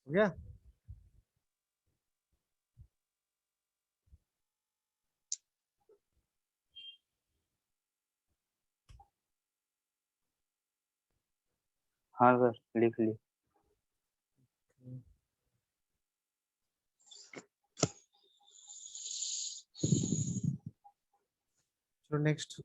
हो गया, हाँ सर लिख ली। चलो next,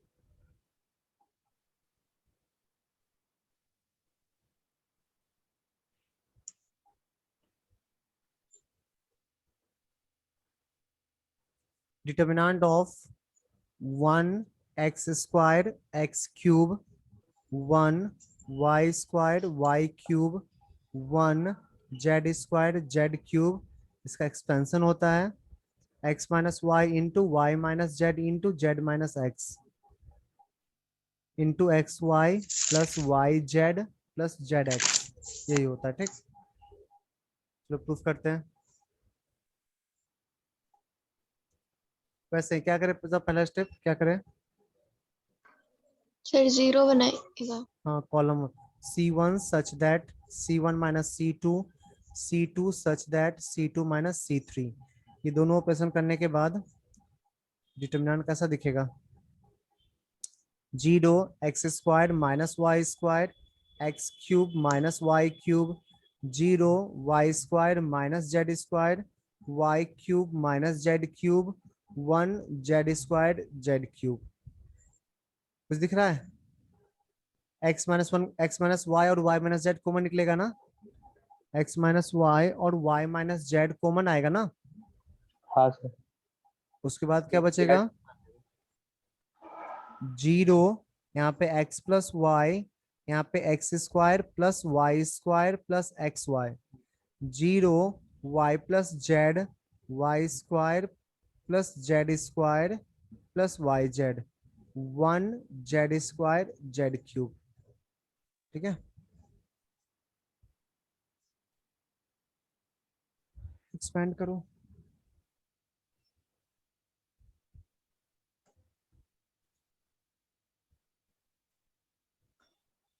determinant of 1 x square x cube 1 y square y cube 1 Z square Z cube, इसका एक्सपेंशन होता है x minus Y into Y minus Z into Z minus X into X Y plus Y Z plus Z X, यही होता है ठीक। चलो प्रूफ करते हैं। वैसे क्या करें, पहला स्टेप क्या करें, सर 0 बनाएगा। हाँ column C1 such that C1 minus C2 C2 such that C2 minus C3, ये दोनों ऑपरेशन करने के बाद डिटर्मिनेंट कैसा दिखेगा, 0 x square minus Y square X cube minus Y cube 0 Y square minus Z square Y cube minus Z cube 1 Z square Z cube, कुछ दिख रहा है, x minus 1 x minus Y और y माइनस जेड कॉमन निकलेगा ना, x माइनस वाई और y माइनस जेड कॉमन आएगा ना, हाँ सर। उसके बाद क्या बचेगा, 0 यहाँ पे x प्लस वाई, यहाँ पे X square plus Y square plus X Y, 0 y plus Z Y square plus Z square plus Y Z 1 Z square Z cube, ठीक है। एक्सपेंड करो,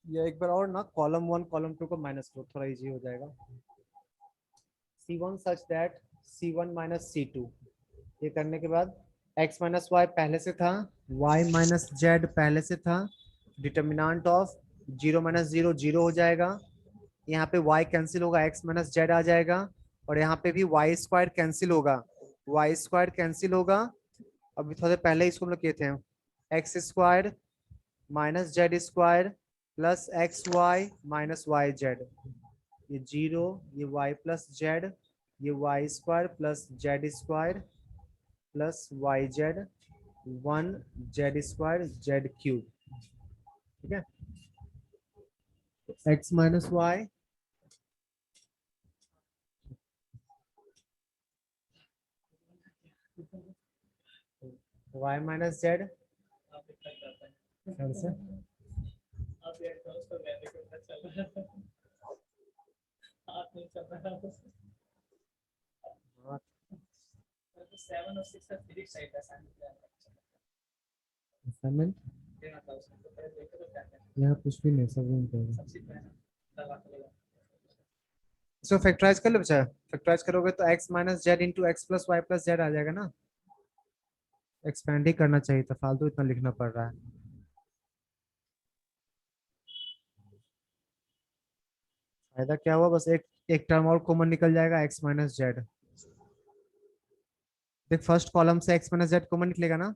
ये एक बार और ना कॉलम 1 कॉलम 2 को माइनस करो, थोड़ा इजी हो जाएगा। C1 such that C1 minus C2, ये करने के बाद x माइनस वाई पहले से था, y माइनस जेड पहले से था, डिटर्मिनेंट ऑफ 0 माइनस 0 0 हो जाएगा, यहाँ पे y कैंसिल होगा, x माइनस जेड आ जाएगा, और यहाँ पे भी y स्क्वायर कैंसिल होगा, y स्क्वायर कैंसिल होगा, अभी थोड़े पहले इसको हम लोग किए थे, X square minus Z square plus X Y minus Y Z, ये 0 ये y प्लस जेड ये Y square plus Z square plus Y Z 1 Z square Z cube, ठीक है। X minus Y y minus Z से असाइनमेंट यहाँ कुछ भी नहीं, सब नहीं करेगा। इसको फैक्टराइज कर लो बच्चा, फैक्टराइज करोगे तो x minus Z into X plus Y plus Z आ जाएगा ना। एक्सपेंड ही करना चाहिए था, फालतू इतना लिखना पड़ रहा है। फायदा क्या हुआ, बस एक टर्म और कॉमन निकल जाएगा, x माइनस जेड। देख फर्स्ट कॉलम से x माइनस जेड कॉमन निकलेगा ना,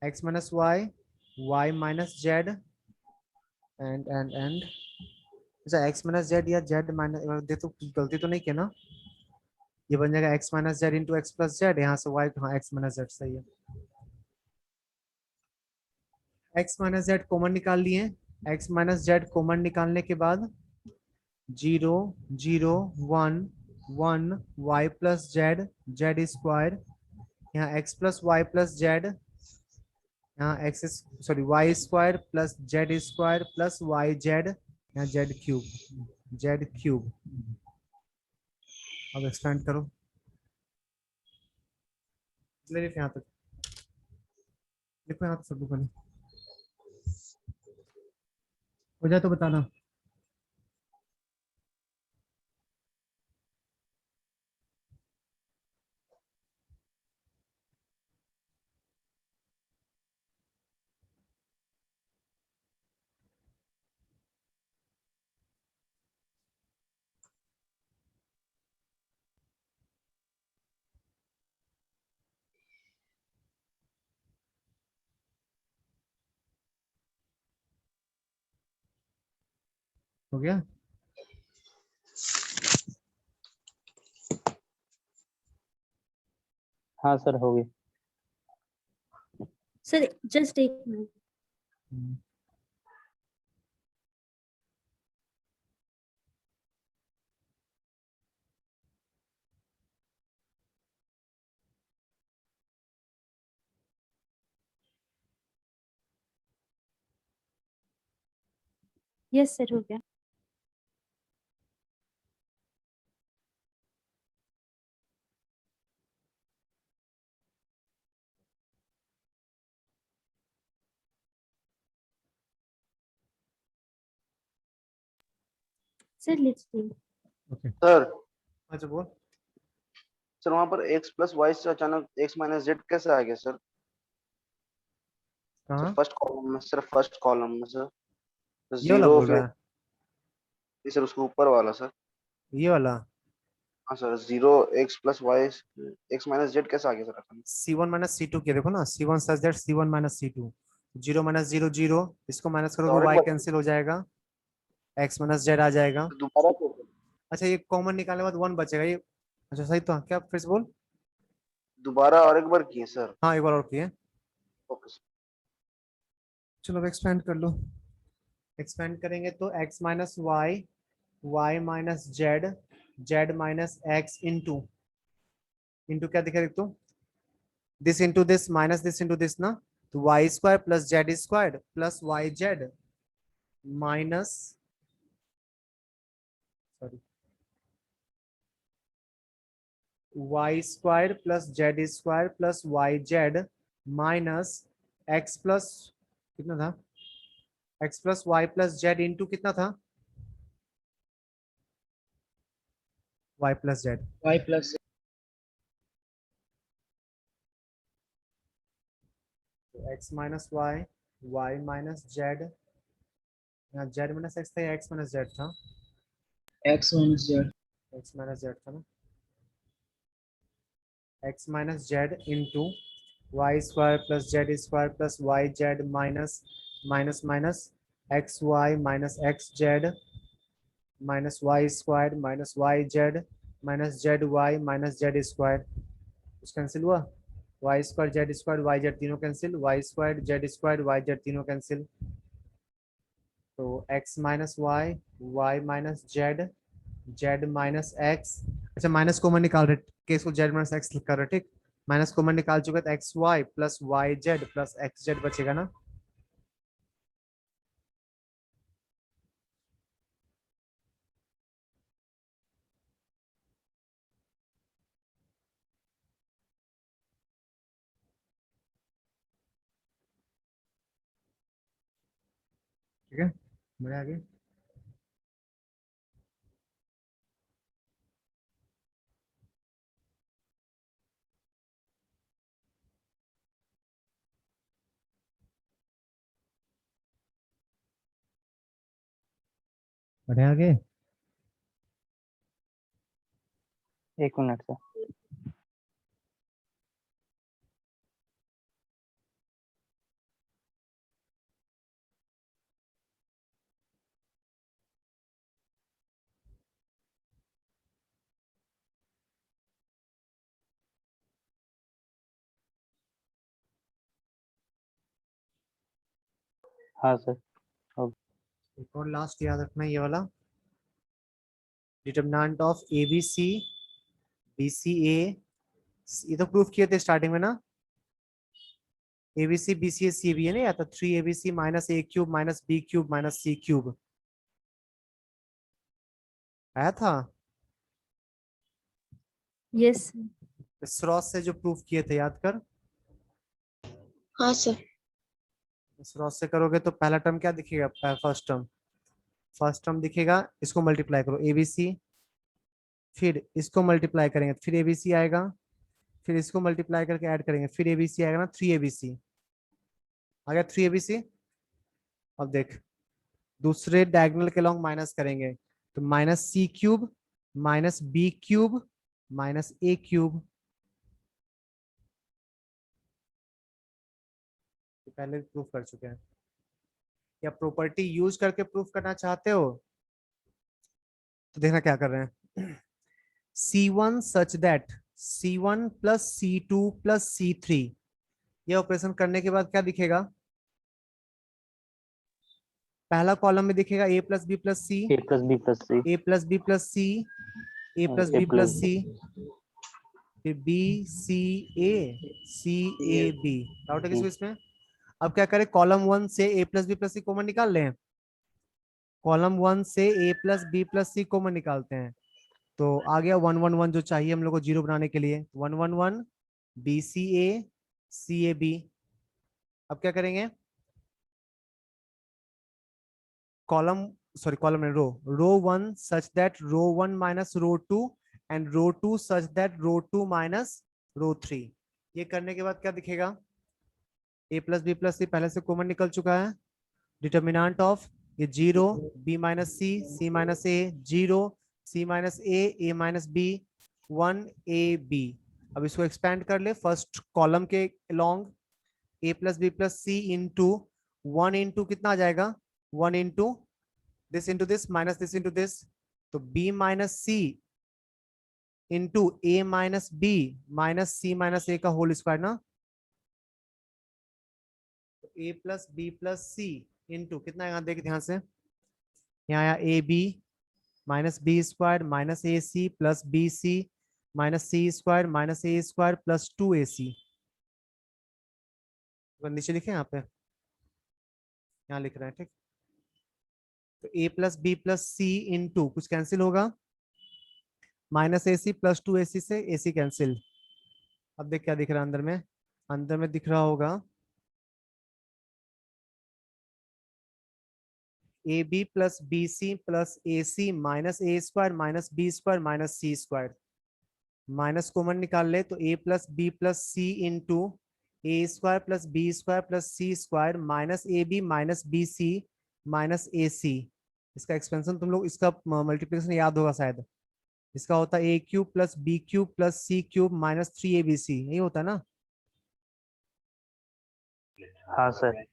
x minus Y, y minus Z and अच्छा x माइनस जेड या z माइनस, देख तो गलती तो नहीं किया ना, ये बन जाएगा x minus Z into X plus Z, यहाँ से y, हाँ x माइनस जेड सही है। x माइनस जेड कॉमन निकाल लिए, x माइनस जेड कॉमन निकालने के बाद 0 0 1 1 y plus Z Z square, यहाँ x plus Y plus Z, यहाँ x sorry y square plus Z square plus Y Z, यहाँ जेड क्यूब। अब एक्सपेंड करो, ले यहाँ तक लिखो, यहाँ तक सब लिखो, हो जाए तो बताना। हो गया? हाँ सर हो गई। सर जस्ट एक मिनट। यस सर हो गया। सर लिखती ओके सर अच्छा बोल। सर वहां पर x प्लस वाई से अचानक x माइनस जेड कैसे आ गया सर? कहाँ? फर्स्ट कॉलम में सर, फर्स्ट कॉलम में सर ये वाला जीरो, बोल रहा फिर है? सर उसके ऊपर वाला सर। ये वाला हाँ sir, zero x plus Y x minus Z कैसे आ गया सर अचानक? C1 माइनस C2 के देखो ना, C1 such that C1 minus C2, 0 minus 0 0, इसको माइनस तो करोगे और एक y बार कैंसिल हो जाएगा, x माइनस जेड आ जाएगा। दोबारा तो अच्छा ये कॉमन निकालने के बाद 1 बचेगा ये, अच्छा सही तो, क्या फिर से बोल। दोबारा और एक बार किए सर। हाँ एक बार और किए। Okay sir. चलो अब एक्सपेंड कर लो, एक्सपेंड करेंगे तो x minus Y, y minus Z, Z minus X into क्या दिखा देख तो, this into this minus this into this ना, तो Y square plus Z square plus Y Z minus, sorry Y square plus Z square plus Y Z minus X plus कितना था, X plus Y plus Z into कितना था, Y plus Z. y plus तो x minus Y, Y minus z, यहाँ जेड माइनस एक्स था या एक्स माइनस जेड था, x minus z x minus z था ना, x minus Z into y square plus Z square plus Y Z minus minus minus x Y minus x z minus Y square minus Y Z minus Z y minus Z square, कुछ कैंसिल हुआ, y square z square y z तीनों cancel, y square z square y z तीनों कैंसिल, तो x minus Y, Y minus Z, Z minus x, अच्छा माइनस कॉमन निकाल रहे केस को जेड माइनस एक्स कर रहे, ठीक, माइनस कॉमन निकाल चुके तो x Y plus Y Z plus x z बचेगा ना। ठीक है, बढ़िया आगे। बढ़िया आगे। एक मिनट सर। हाँ सर। एक और लास्ट याद रखना ये वाला, determinant of A B C B C A, ये तो प्रूफ किए थे स्टार्टिंग में ना, A B C B C A C B है ना, या तो 3 ABC minus A cube minus B cube minus C cube आया था। यस इस रॉस से जो प्रूफ किए थे याद कर। हाँ सर। इस रॉस से करोगे तो पहला टर्म क्या दिखेगा, फर्स्ट टर्म दिखेगा, इसको मल्टीप्लाई करो ABC, फिर इसको मल्टीप्लाई करेंगे फिर ABC आएगा, फिर इसको मल्टीप्लाई करके ऐड करेंगे फिर ABC आएगा ना, 3ABC आ गया 3ABC। अब देख दूसरे डायगोनल के लॉन्ग माइनस करेंगे तो minus C cube minus B cube minus A cube, पहले प्रूफ कर चुके हैं। या प्रॉपर्टी यूज करके प्रूफ करना चाहते हो तो देखना क्या कर रहे हैं। C1 such that C1 plus C2 plus C3, ये ऑपरेशन करने के बाद क्या दिखेगा, पहला कॉलम में दिखेगा A plus B plus C, A plus B plus C, A plus B plus C, A plus B plus C, फिर B C A B. Doubt है किसी को इसमें? अब क्या करें, कॉलम 1 से ए प्लस बी प्लस सी कॉमन निकाल लें। कॉलम 1 से ए प्लस बी प्लस सी कॉमन निकालते हैं तो आ गया 1 1 1 जो चाहिए हम लोग को जीरो बनाने के लिए, 1 1 1 बी सी ए बी। अब क्या करेंगे, कॉलम कॉलम में row 1 such that row 1 minus row 2 and row 2 such that row 2 minus row 3। ये करने के बाद क्या दिखेगा, a plus B plus c पहले से कॉमन निकल चुका है, डिटर्मिनेंट ऑफ ये 0 b minus c minus a 0 c minus a minus b 1 a b. अब इसको एक्सपेंड कर ले फर्स्ट कॉलम के long, a plus B plus C into 1 into कितना आ जाएगा, 1 into this minus this into this, तो b minus c into a minus b minus c minus a का होल स्क्वायर ना, तो a plus B plus C into कितना यहाँ देख ध्यान से, यहाँ आया a B minus B square minus A c plus B C minus C square minus A square plus 2AC। नीचे लिखे यहाँ पे, यहाँ लिख रहे हैं ठीक। तो a plus B plus C into कुछ कैंसिल होगा, माइनस AC प्लस 2AC से AC कैंसिल। अब देख क्या दिख रहा है अंदर में, अंदर में दिख रहा होगा A B plus B C plus A C minus A square minus B square minus C square, minus common निकाल ले तो A plus B plus C into A square plus B square plus C square minus A B minus B C minus A C. इसका एक्सपेंशन तुम लोग इसका मल्टीप्लिकेशन याद होगा शायद, इसका होता है A cube plus B cube plus C cube minus 3ABC, यही होता है ना। हाँ सर।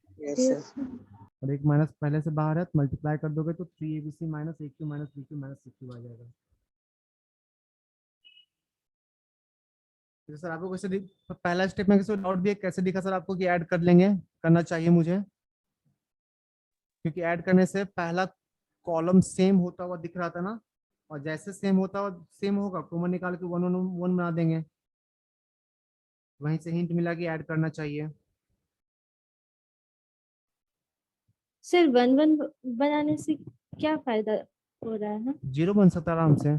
और एक माइनस पहले से बाहर है तो मल्टीप्लाई कर दोगे तो 3ABC minus A cube minus B cube minus C cube आ जाएगा। तो सर आपको कैसे पहला स्टेप में कैसे डाउट भी है, कैसे दिखा सर आपको कि ऐड कर लेंगे, करना चाहिए मुझे, क्योंकि ऐड करने से पहला कॉलम सेम होता हुआ दिख रहा था ना, और जैसे सेम होता हुआ सेम होगा कॉमन निकाल के 1 1 1 बना देंगे। वहीं से हिंट मिला कि ऐड करना चाहिए। सर 1 1 बनाने से क्या फायदा हो रहा है? 0 बन सकता है आराम से,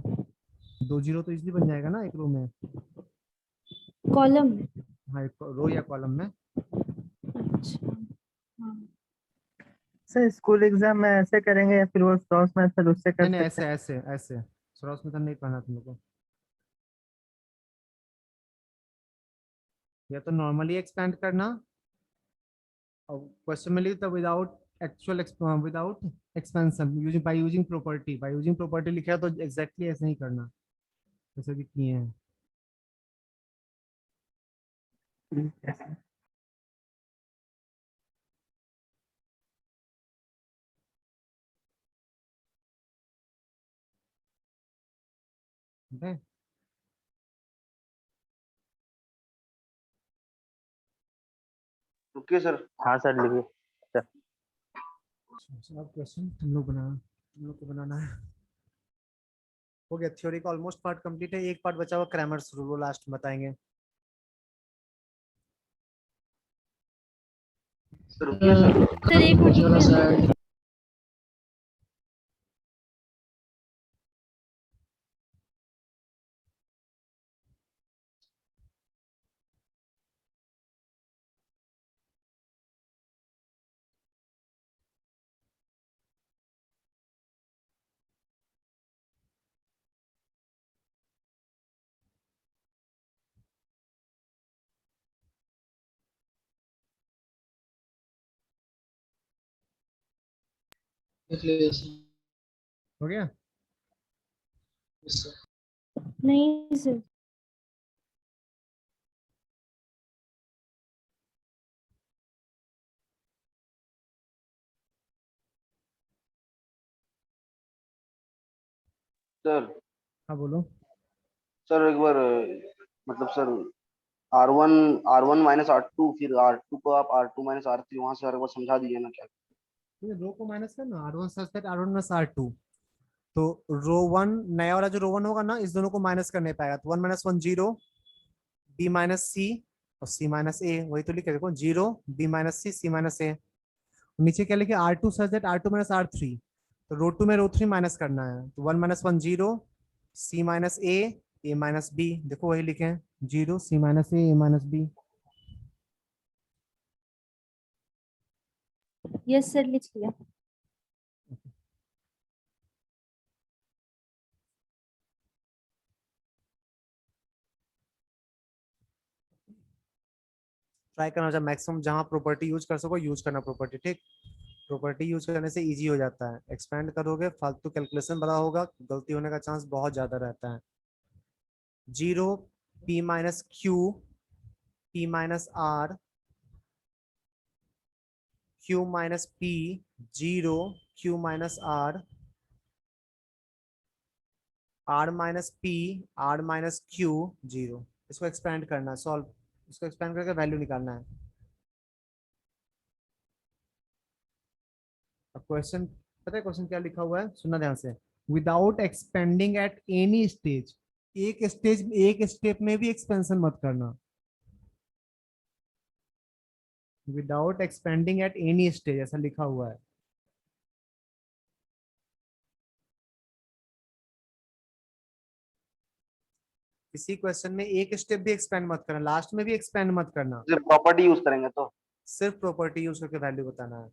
2 0 तो इजीली बन जाएगा ना एक रो में। कॉलम में? हाँ, एक रो या कॉलम में। अच्छा हाँ। सर स्कूल एग्जाम में ऐसे करेंगे या फिर वो क्रॉस मेथड उससे कर नहीं, सकते ऐसे ऐसे ऐसे क्रॉस मेथड नहीं करना तुम लोग को। या तो नॉर्मली एक्सपेंड करना, और क्वेश्चन में लिखता without actual without expansion using by using property लिखा है, तो एग्जैक्टली ऐसे ही करना जैसे भी किए हैं। हैं? ठीक है सर। ठीक है। रुकिए सर। हाँ सर लिखिए सर। अब क्वेश्चन तुम लोग को बनाना है। हो गया, थ्योरी का ऑलमोस्ट पार्ट कंप्लीट है, एक पार्ट बचा हुआ क्रैमर्स रूल, वो लास्ट में बताएंगे। सर रुकिए सर। सर एक मिनट रुकिए। हो गया। नहीं सर। सर हाँ बोलो। सर एक बार मतलब सर R1 माइनस R2, फिर R2 को आप R2 माइनस R3 वहां से एक बार समझा दीजिए ना क्या। रो को माइनस करना, R1 such that R1 minus R2, तो रो वन, नया वाला जो रो वन होगा ना, इस दोनों को माइनस करने पाएगा, तो 1 माइनस 1 0, बी माइनस सी और सी माइनस ए, वही तो लिखे देखो, 0 बी माइनस सी सी माइनस ए। नीचे क्या लिखे, R2 such that R2 minus R3, तो रो टू में रो थ्री माइनस करना है, तो 1 minus 1 0, c minus a minus B, देखो वही लिखे हैं, 0 c minus a minus B. Yes sir लिख लिया। ट्राई करना, जब मैक्सिमम जहां प्रॉपर्टी यूज कर सको यूज करना प्रॉपर्टी, ठीक। प्रॉपर्टी यूज करने से इजी हो जाता है, एक्सपेंड करोगे फालतू कैलकुलेशन बड़ा होगा, गलती होने का चांस बहुत ज्यादा रहता है। 0 p minus Q p minus are, q minus p, 0 q minus r minus p, r minus q, 0। इसको एक्सपेंड करना है, सॉल्व, इसको एक्सपेंड करके वैल्यू निकालना है। अब क्वेश्चन, पता है क्वेश्चन क्या लिखा हुआ है, सुनना ध्यान से। Without expanding at any stage, एक स्टेप में भी एक्सपेंशन मत करना। Without expanding at any stage ऐसा लिखा हुआ है। इसी क्वेश्चन में एक स्टेप भी एक्सपेंड मत करना, लास्ट में भी एक्सपेंड मत करना, सिर्फ प्रॉपर्टी यूज करेंगे तो। सिर्फ प्रॉपर्टी यूज करके वैल्यू बताना है।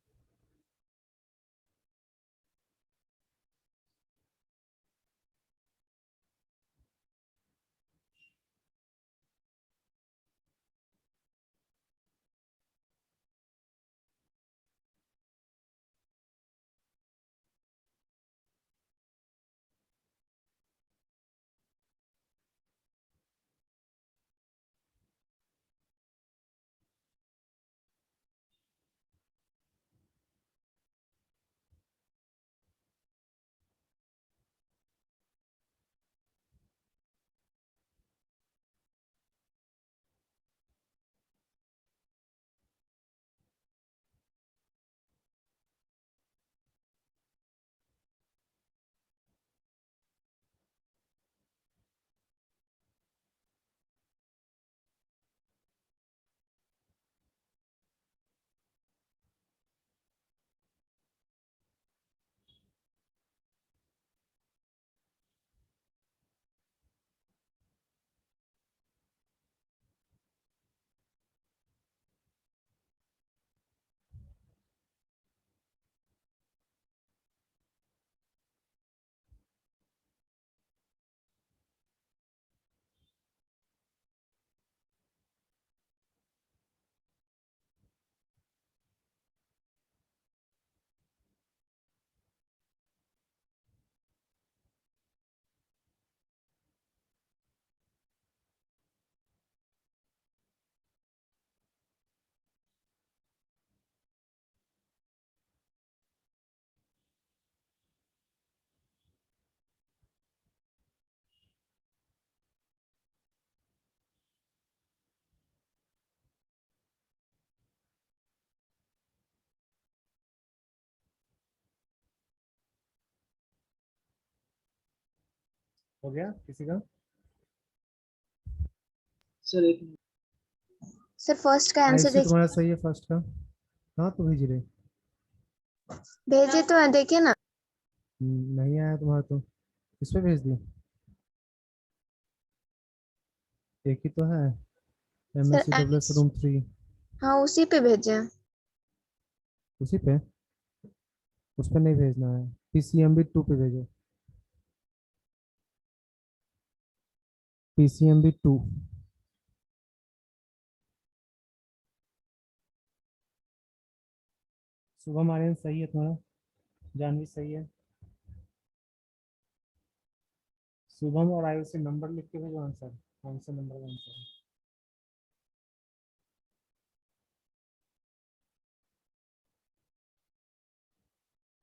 हो गया किसी का? सर एक सर फर्स्ट का आंसर आयुषी देखिए, तुम्हारा सही है फर्स्ट का। कहाँ तो भेज रहे? भेजे तो है, देखिए ना। नहीं आया तुम्हारा तो। किस पे भेज दी? एक ही तो है, सर MSCWS रूम 3। हाँ उसी पे भेजे हैं। उसी पे? उस पे नहीं भेजना है, PCMB 2 पे भेजो। PCMB 2। शुभम आर्यन सही है तुम्हारा, जानवी सही है। शुभम और आयुषी नंबर लिख के भेजो आंसर, कौन से नंबर का आंसर है।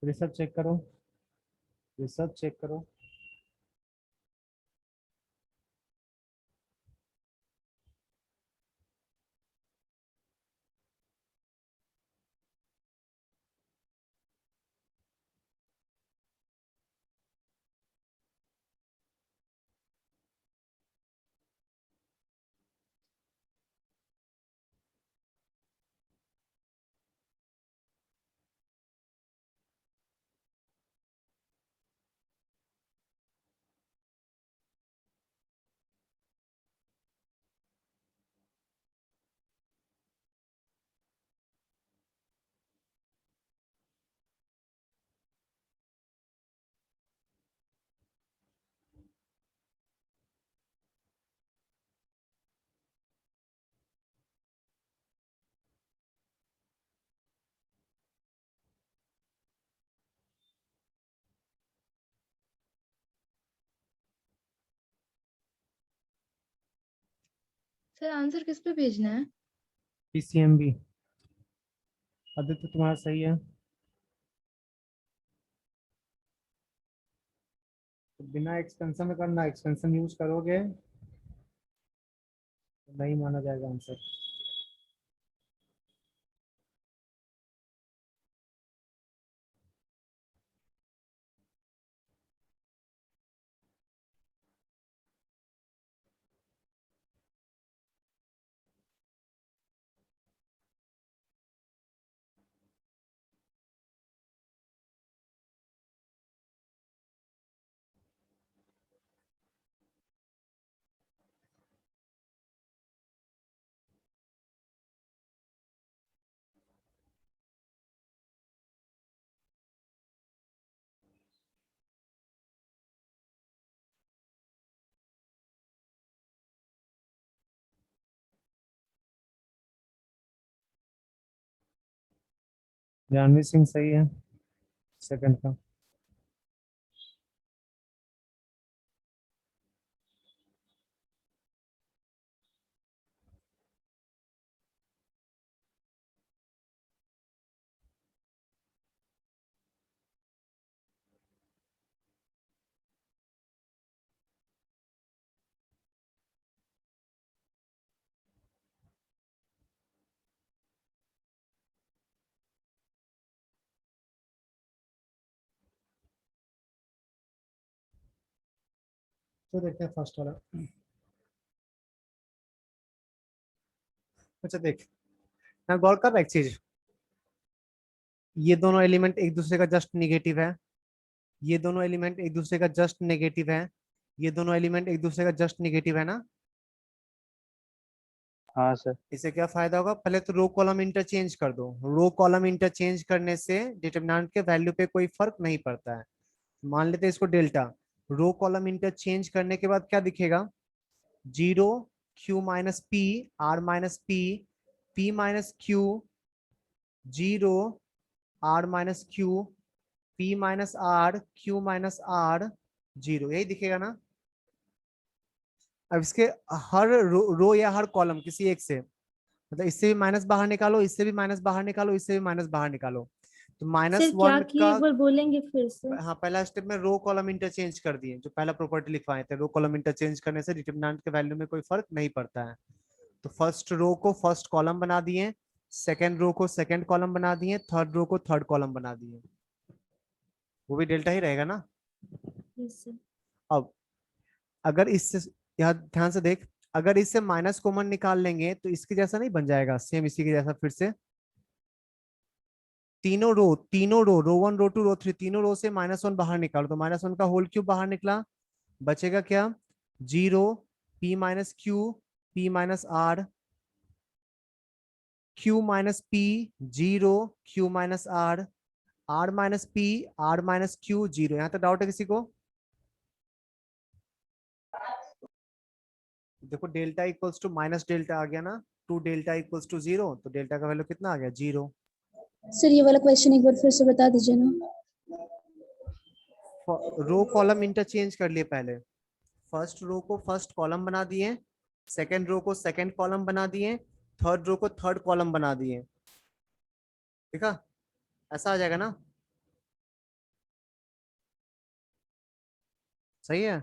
ऋषभ चेक करो, ऋषभ चेक करो। सर आंसर किस पे भेजना है? PCMB। आदित्य तुम्हारा सही है। तो बिना एक्सपेंशन में करना, एक्सपेंशन यूज करोगे तो नहीं माना जाएगा आंसर। जानवी सिंह सही है सेकंड का। तो देखते हैं फर्स्ट वाला। अच्छा देख, ना गौर कर एक चीज, ये दोनों एलिमेंट एक दूसरे का जस्ट निगेटिव है, ये दोनों एलिमेंट एक दूसरे का जस्ट नेगेटिव है, ये दोनों एलिमेंट एक दूसरे का जस्ट नेगेटिव है ना। हाँ सर। इससे क्या फायदा होगा, पहले तो रो कॉलम इंटरचेंज कर दो। रो कॉलम इंटरचेंज करने से डिटरमिनेंट के वैल्यू पे कोई फर्क नहीं पड़ता है। मान लेते हैं इसको डेल्टा। रो कॉलम इंटरचेंज करने के बाद क्या दिखेगा, 0 Q minus P R minus P P minus Q, 0 R minus Q P minus R Q minus R, 0, यही दिखेगा ना। अब इसके हर रो या हर कॉलम किसी एक से, मतलब इससे भी माइनस बाहर निकालो, इससे भी माइनस बाहर निकालो, इससे भी माइनस बाहर निकालो, तो सर क्या -1 किए का। एक बार बोलेंगे फिर से? हाँ, पहला स्टेप में रो कॉलम इंटरचेंज कर दिए, जो पहला प्रॉपर्टी लिखवाए थे, रो कॉलम इंटरचेंज करने से डिटरमिनेंट के वैल्यू में कोई फर्क नहीं पड़ता है। तो फर्स्ट रो को फर्स्ट कॉलम बना दिए, सेकंड रो को सेकंड कॉलम बना दिए, थर्ड रो को थर्ड कॉलम बना दिए, वो भी डेल्टा ही रहेगा ना। Yes sir. अब अगर इससे, यहाँ ध्यान से देख, अगर इससे माइनस कॉमन निकाल लेंगे तो इसके जैसा नहीं बन जाएगा, सेम इसी के जैसा फिर से। तीनों रो, रो 1 रो 2 रो 3, तीनों रो से -1 बाहर निकालो तो -1 का होल क्यूब बाहर निकला, बचेगा क्या 0, p minus Q, p minus are, q minus p 0, q minus R, r minus p, r minus q 0। यहाँ तक डाउट है किसी को? देखो delta equals to minus delta आ गया ना, 2 डेल्टा इक्वल्स टू 0, तो डेल्टा का वैल्यू कितना आ गया 0। सर ये वाला क्वेश्चन एक बार फिर से बता दीजिए ना। रो कॉलम इंटरचेंज कर लिए पहले, फर्स्ट रो को फर्स्ट कॉलम बना दिए, सेकंड रो को सेकंड कॉलम बना दिए, थर्ड रो को थर्ड कॉलम बना दिए, ठीक है? ऐसा आ जाएगा ना, सही है?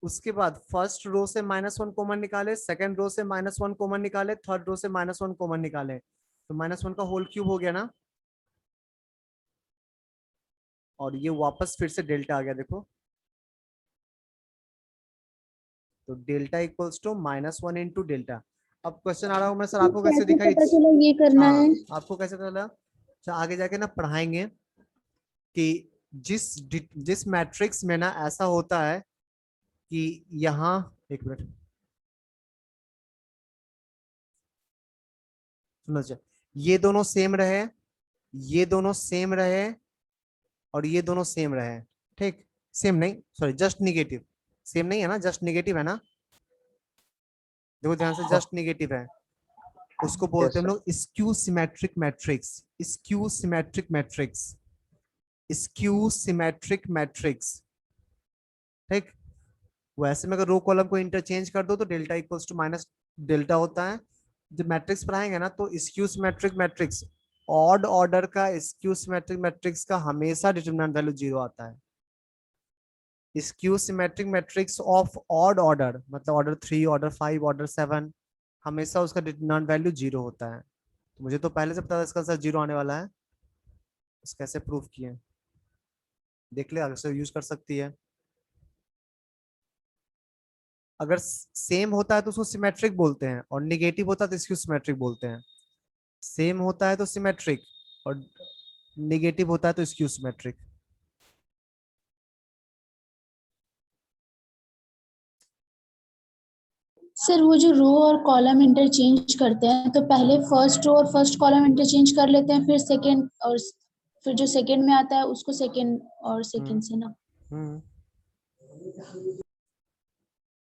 उसके बाद फर्स्ट रो से -1 कॉमन निकाले, सेकंड रो से -1 कॉमन निकाले, थर्ड रो से -1 कॉमन निकाले, तो -1 का होल क्यूब हो गया ना, और ये वापस फिर से डेल्टा आ गया देखो, तो delta equals to -1 into delta. अब क्वेश्चन आ रहा हूँ मैं, सर आपको कैसे दिखाई? पता चला ये करना हाँ, है? आपको कैसे पता चला? अच्छा आगे जाके ना पढ़ाएंगे कि जिस मैट्रिक्स में ना ऐसा होता है कि यहाँ, एक मिनट सुनो, ये दोनों सेम रहे, ये दोनों सेम रहे, और ये दोनों सेम रहे, ठीक? सेम नहीं, सॉरी जस्ट निगेटिव, सेम नहीं है ना, जस्ट निगेटिव है ना, देखो ध्यान से, जस्ट निगेटिव है, उसको बोलते हैं हम लोग skew symmetric matrix, skew symmetric matrix, skew symmetric matrix, ठीक? वैसे में अगर रो कॉलम को इंटरचेंज कर दो तो delta equals to minus delta होता है। जब मैट्रिक्स पढ़ाएंगे ना तो skew symmetric matrix, odd order का स्क्यू सिमेट्रिक मैट्रिक्स का हमेशा डिटरमिनेंट वैल्यू 0 आता है। Skew symmetric matrix of odd order, मतलब ऑर्डर 3, ऑर्डर 5, ऑर्डर 7, हमेशा उसका डिटरमिनेंट वैल्यू 0 होता है। तो मुझे तो पहले से पता था इसका आंसर 0 आने वाला है, इसका कैसे प्रूफ किए देख ले, अगर यूज कर सकती है। अगर सेम होता है तो उसको सिमेट्रिक बोलते हैं, और निगेटिव होता है तो इसको सिमेट्रिक बोलते हैं। सेम होता है तो सिमेट्रिक, और निगेटिव होता है तो स्क्यू सिमेट्रिक। सर वो जो रो और कॉलम इंटरचेंज करते हैं तो पहले फर्स्ट रो और फर्स्ट कॉलम इंटरचेंज कर लेते हैं, फिर सेकंड, और फिर जो सेकंड में आता है उसको सेकंड और सेकंड से ना।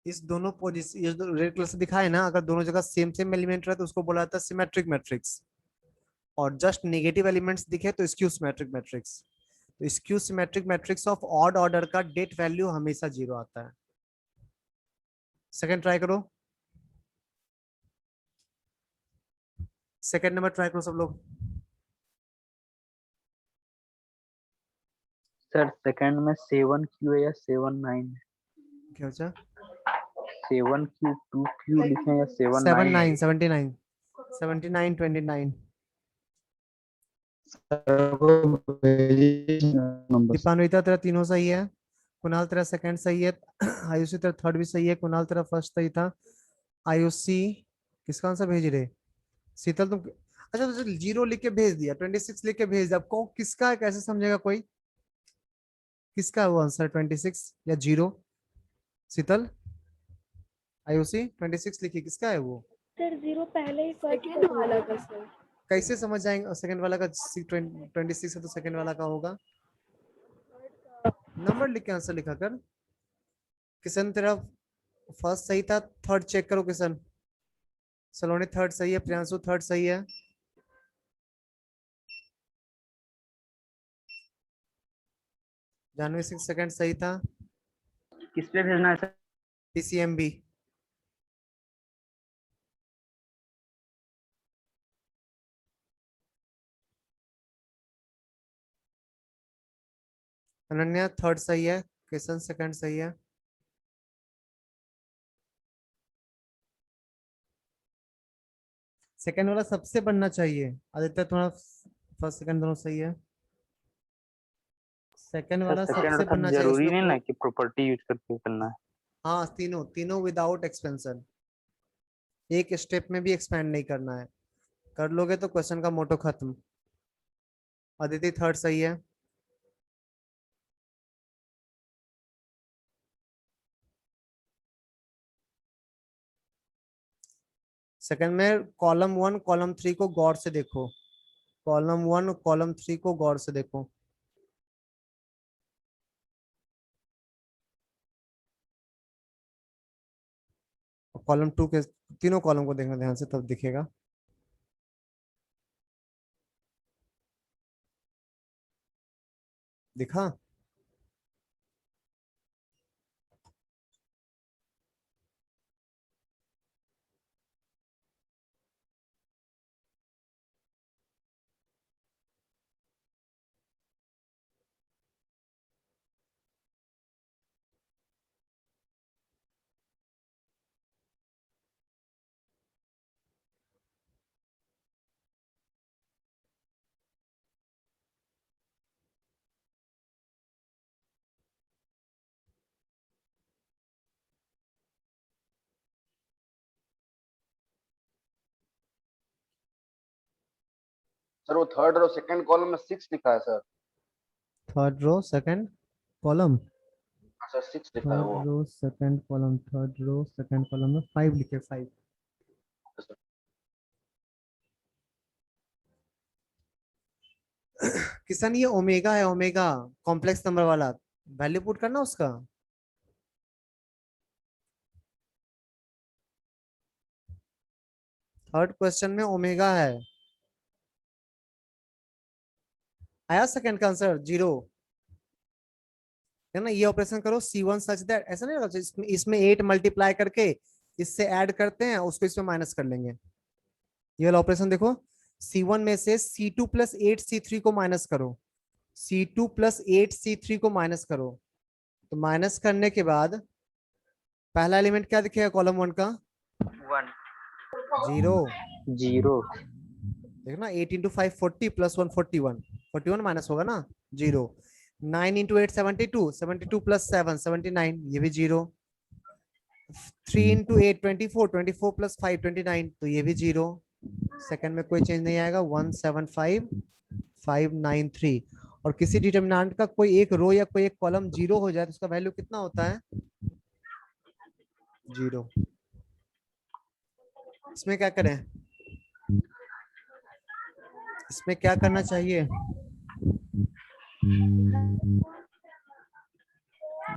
इस दोनों पोजीशन, ये जो रेड कलर से दिखाए ना, अगर दोनों जगह सेम सेम एलिमेंट रहे तो उसको बोला जाता है सिमेट्रिक मैट्रिक्स, और जस्ट नेगेटिव एलिमेंट्स दिखे तो स्क्यू सिमेट्रिक मैट्रिक्स। तो skew symmetric matrix of odd order का डेट वैल्यू हमेशा 0 आता है। सेकंड ट्राई करो, सेकंड नंबर ट्राई करो सब लोग। सर सेकंड में 7Q है या 7-9? क्या बचा? 7Q 2Q लिखे हैं या 79 7-9? 79 79 29। दीपान्विता तेरा तीनों सही है, कुणाल तेरा सेकंड सही है, आयुषी तेरा थर्ड भी सही है, कुणाल तेरा फर्स्ट सही था। आयुषी किसका आंसर भेज रहे? शीतल तुम, अच्छा तो 0 लिख के भेज दिया, 26 लिख के भेज दिया, आपको किसका है कैसे समझेगा कोई? किसका है वो आंसर, 26 या 0? शीतल, आयुषी 26 लिखी, किसका है वो? सर 0 पहले ही सेकंड वाला का सर। कैसे समझ जाएंगे सेकंड वाला का? 26 है तो सेकंड वाला का होगा, नंबर लिख के आंसर लिखा कर। किशन तेरा फर्स्ट सही था, थर्ड चेक करो किशन। सलोनी थर्ड सही है, प्रियांशु थर्ड सही है, जानवी सिंह सेकंड सही था, किस पे भेजना है सर? पीसीएमबी। अनन्या थर्ड सही है, किशन सेकंड सही है। सेकंड वाला सबसे बनना चाहिए। आदित्य तुम्हारा फर्स्ट सेकंड दोनों सही है। सेकंड सर वाला सेकंड सबसे अर्थात बनना चाहिए, जरूरी उसमें नहीं ना कोई- कि प्रॉपर्टी यूज करके करना है। हाँ तीनों तीनों विदाउट एक्सपेंशन, एक स्टेप में भी एक्सपेंड नहीं करना है। कर लोगे तो क्वेश्चन का मोटो खत्म। अदिति थर्ड सही है। सेकंड में कॉलम 1 कॉलम 3 को गौर से देखो, कॉलम 1 कॉलम 3 को गौर से देखो। कॉलम 2 के तीनों कॉलम को देखना ध्यान से, तब दिखेगा। दिखा? सर वो थर्ड रो सेकंड कॉलम में 6 लिखा है sir. Third row second column, हाँ सर 6 लिखा है वो। Third row second column, third row second column में 5 लिखे, 5। किसान ये ओमेगा है, ओमेगा कॉम्प्लेक्स नंबर वाला, वैल्यू पुट करना उसका। थर्ड क्वेश्चन में ओमेगा है, आया सेकंड का आंसर 0 है ना। ये ऑपरेशन करो C1 सच दैट, ऐसा नहीं होगा इसमें 8 मल्टीप्लाई करके इससे ऐड करते हैं, उसको इसमें माइनस कर लेंगे। ये वाला ऑपरेशन देखो, C1 में से C2 प्लस 8 C3 को माइनस करो, C2 प्लस 8 C3 को माइनस करो। तो माइनस करने के बाद पहला एलिमेंट क्या दिखेगा कॉलम 1 का? 0। 0 देखना 8 इंटू 5 40 प्लस 1 41, 41 माइनस होगा ना, 0। 9 इंटू 8 72, 72 प्लस 7 79, ये भी 0। 3 इंटू 8 24, 24 प्लस 5 29, तो ये भी 0। सेकंड में कोई चेंज नहीं आएगा, 175593। और किसी डिटरमिनेंट का कोई एक रो या कोई एक कॉलम 0 हो जाए तो उसका वैल्यू कितना होता है? 0। इसमें क्या करें, इसमें क्या करना चाहिए,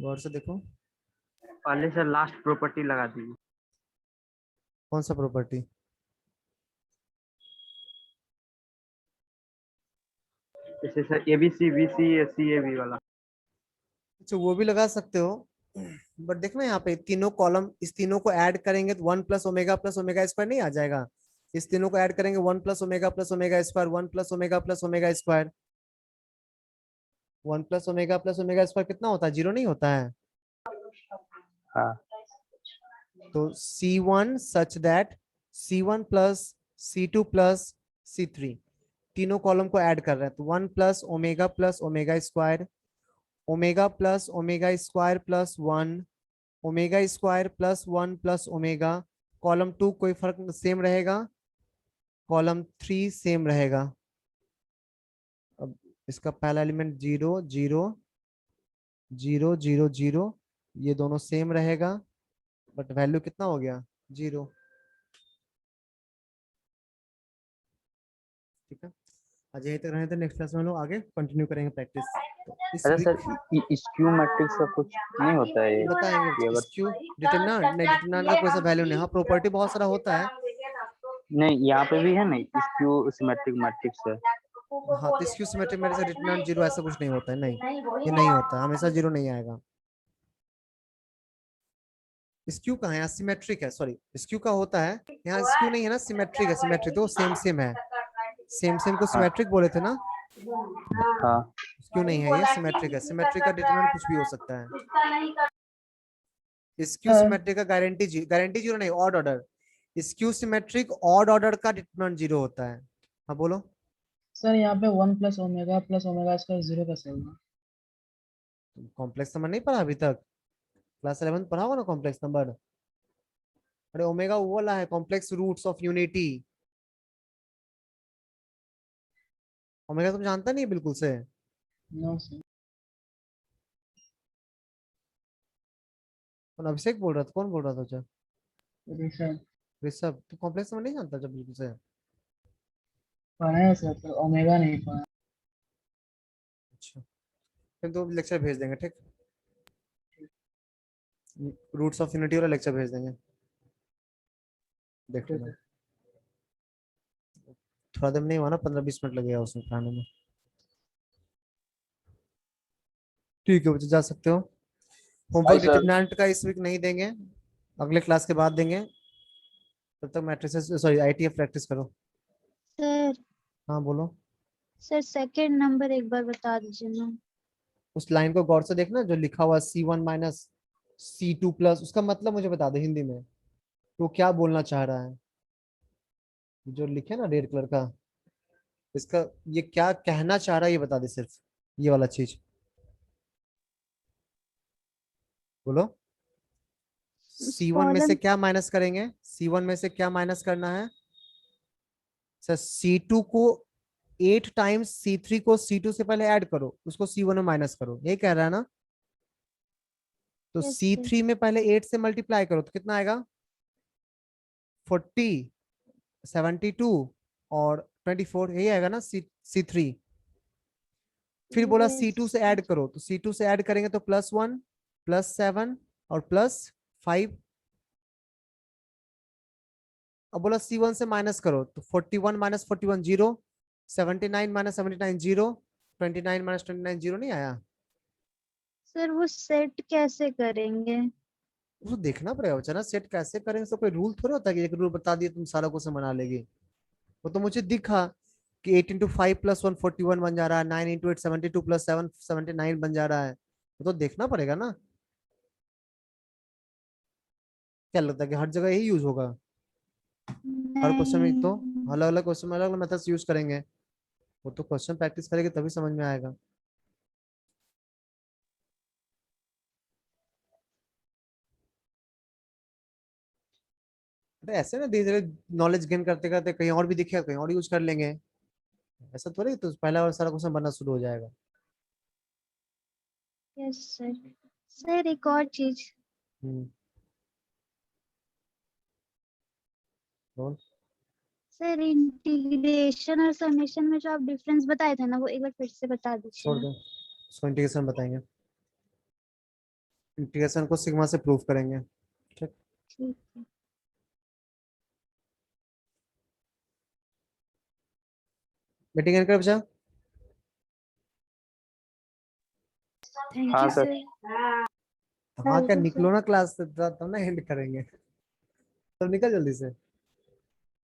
गौर से देखो। पहले से लास्ट प्रॉपर्टी लगा दीजिए। कौन सा प्रॉपर्टी? जैसे सर ABC BC CAB वाला। अच्छा वो भी लगा सकते हो, बट देखना यहाँ पे तीनों कॉलम, इस तीनों को ऐड करेंगे तो 1 प्लस ओमेगा स्क्वायर नहीं आ जाएगा? इस तीनों को ऐड करेंगे 1 plus omega square, 1 plus omega square, 1 plus omega square कितना होता है? 0 नहीं होता है? हाँ तो C1 such that C1 plus C2 plus C3 तीनों कॉलम को ऐड कर रहे हैं, तो 1 plus omega square, omega plus omega square plus 1, omega square plus 1 plus omega. Column 2 कोई फर्क सेम रहेगा, कॉलम 3 सेम रहेगा। अब इसका पहला एलिमेंट 0 0 0 0 0, ये दोनों सेम रहेगा, बट वैल्यू कितना हो गया? 0। ठीक है, आज यहीं तक रहे थे, नेक्स्ट क्लास में हम लोग आगे कंटिन्यू करेंगे प्रैक्टिस। तो इस अच्छा वीक सर स्क्यू मैट्रिक्स का कुछ नहीं होता है ये बताएंगे, अगर क्यों डिटरमिनेंट नहीं, डिटरमिनेंट का कोई सा वैल्यू नहीं, हाँ प्रॉपर्टी बहुत सारा होता है। नहीं यहाँ पे भी है ना स्क्यू सिमेट्रिक मैट्रिक्स है। हाँ तो स्क्यू सिमेट्रिक मेरे से डिटरमिनेंट 0 ऐसा कुछ नहीं होता है, नहीं ये नहीं होता, हमेशा 0 नहीं आएगा। स्क्यू कहाँ है? सिमेट्रिक है, सॉरी स्क्यू का होता है यहाँ, स्क्यू नहीं है ना, सिमेट्रिक है, सिमेट्रिक तो सेम सेम है, सेम सेम को सिमेट्रिक बोले थे ना, हाँ स्क्यू नहीं है, ये सिमेट्रिक है। सिमेट्रिक का डिटरमिनेंट कुछ भी हो सकता है। स्क्यू सिमेट्रिक का गारंटी 0 नहीं, odd order. Skew symmetric odd order का डिटरमिनेंट 0 होता है। हाँ बोलो। सर यहाँ पे 1 प्लस ओमेगा स्क्वायर 0 कैसे होगा? कॉम्प्लेक्स नंबर नहीं पढ़ा अभी तक? क्लास 11 पढ़ा होगा ना कॉम्प्लेक्स नंबर। अरे ओमेगा वो वाला है, complex roots of unity. Omega तुम जानता नहीं बिल्कुल से? No sir. कौन अभिषेक बोल रहा था? कौन बोल रहा था तुझे? ऋषभ ऋषभ, तू कॉम्प्लेक्स नंबर नहीं जानता जब बिल्कुल से? पढ़ा है सर, तो ओमेगा नहीं पढ़ा। अच्छा, फिर तो लेक्चर भेज देंगे, ठीक? रूट्स ऑफ यूनिटी वाला लेक्चर भेज देंगे, देख लेना। थोड़ा देर नहीं हुआ ना, 15-20 मिनट लगेगा उसमें पढ़ाने में। ठीक है बच्चे, जा सकते हो। Homework sir. डिटरमिनेंट का इस वीक नहीं देंगे, अगले क्लास के बाद देंगे। तब तक मैट्रिसेस सॉरी आईटीएफ प्रैक्टिस करो। सर हाँ बोलो। सर सेकंड नंबर एक बार बता दीजिए ना। उस लाइन को गौर से देखना जो लिखा हुआ C1 माइनस C2 प्लस, उसका मतलब मुझे बता दे हिंदी में, तो क्या बोलना चाह रहा है? जो लिखे ना रेड कलर का, इसका ये क्या कहना चाह रहा है ये बता दे सिर्फ, ये वाला चीज बोलो। C1 में से कॉलम क्या माइनस करेंगे? C1 में से क्या माइनस करना है सर? C2 को 8 टाइम्स C3 को C2 से पहले ऐड करो, उसको C1 में माइनस करो, यही कह रहा है ना? तो यस सर। C3 में पहले 8 से मल्टीप्लाई करो तो कितना आएगा? 40, 72 और 24, यही आएगा ना C3। फिर बोला C2 से ऐड करो, तो C2 से ऐड करेंगे तो +1 +7 और +5। अब बोला C1 से माइनस करो तो 41 माइनस 41 0, 79 माइनस 79 0, 29 माइनस 29 0, नहीं आया? सर वो सेट कैसे करेंगे? उसको देखना पड़ेगा बच्चा ना, सेट कैसे करेंगे। तो कोई रूल थोड़ा होता है कि एक रूल बता दिए तुम सारा क्वेश्चन बना लेगी। वो तो मुझे दिखा कि 8 इंटू 5 + 1 41 बन जा रहा है, 9 इंटू 8 72 + 7 79 बन जा रहा है। वो तो देखना पड़ेगा ना। क्या लगता है कि हर जगह यही यूज होगा? हर क्वेश्चन में तो नहीं अलग अलग क्वेश्चन में अलग अलग मेथड्स यूज करेंगे। वो तो क्वेश्चन प्रैक्टिस करेंगे तभी समझ में आएगा। अरे ऐसे ना धीरे धीरे नॉलेज गेन करते करते कहीं और भी दिखेगा, कहीं और यूज कर लेंगे। ऐसा थोड़ी तो पहला और सारा क्वेश्चन बनना शुरू हो जाएगा। Yes sir. सर एक और चीज, हम्म, बोल। सर इंटीग्रेशन और समेशन में जो आप डिफरेंस बताए थे ना, वो एक बार फिर से बता दीजिए छोड़ ना। दो, उसको इंटीग्रेशन बताएंगे। इंटीग्रेशन को सिग्मा से प्रूव करेंगे, ठीक? ठीक है। मीटिंग एंड कर बचा। थैंक हाँ यू सर। सर। हाँ क्या, निकलो ना क्लास से तब ना एंड करेंगे। तो निकल जल्दी से।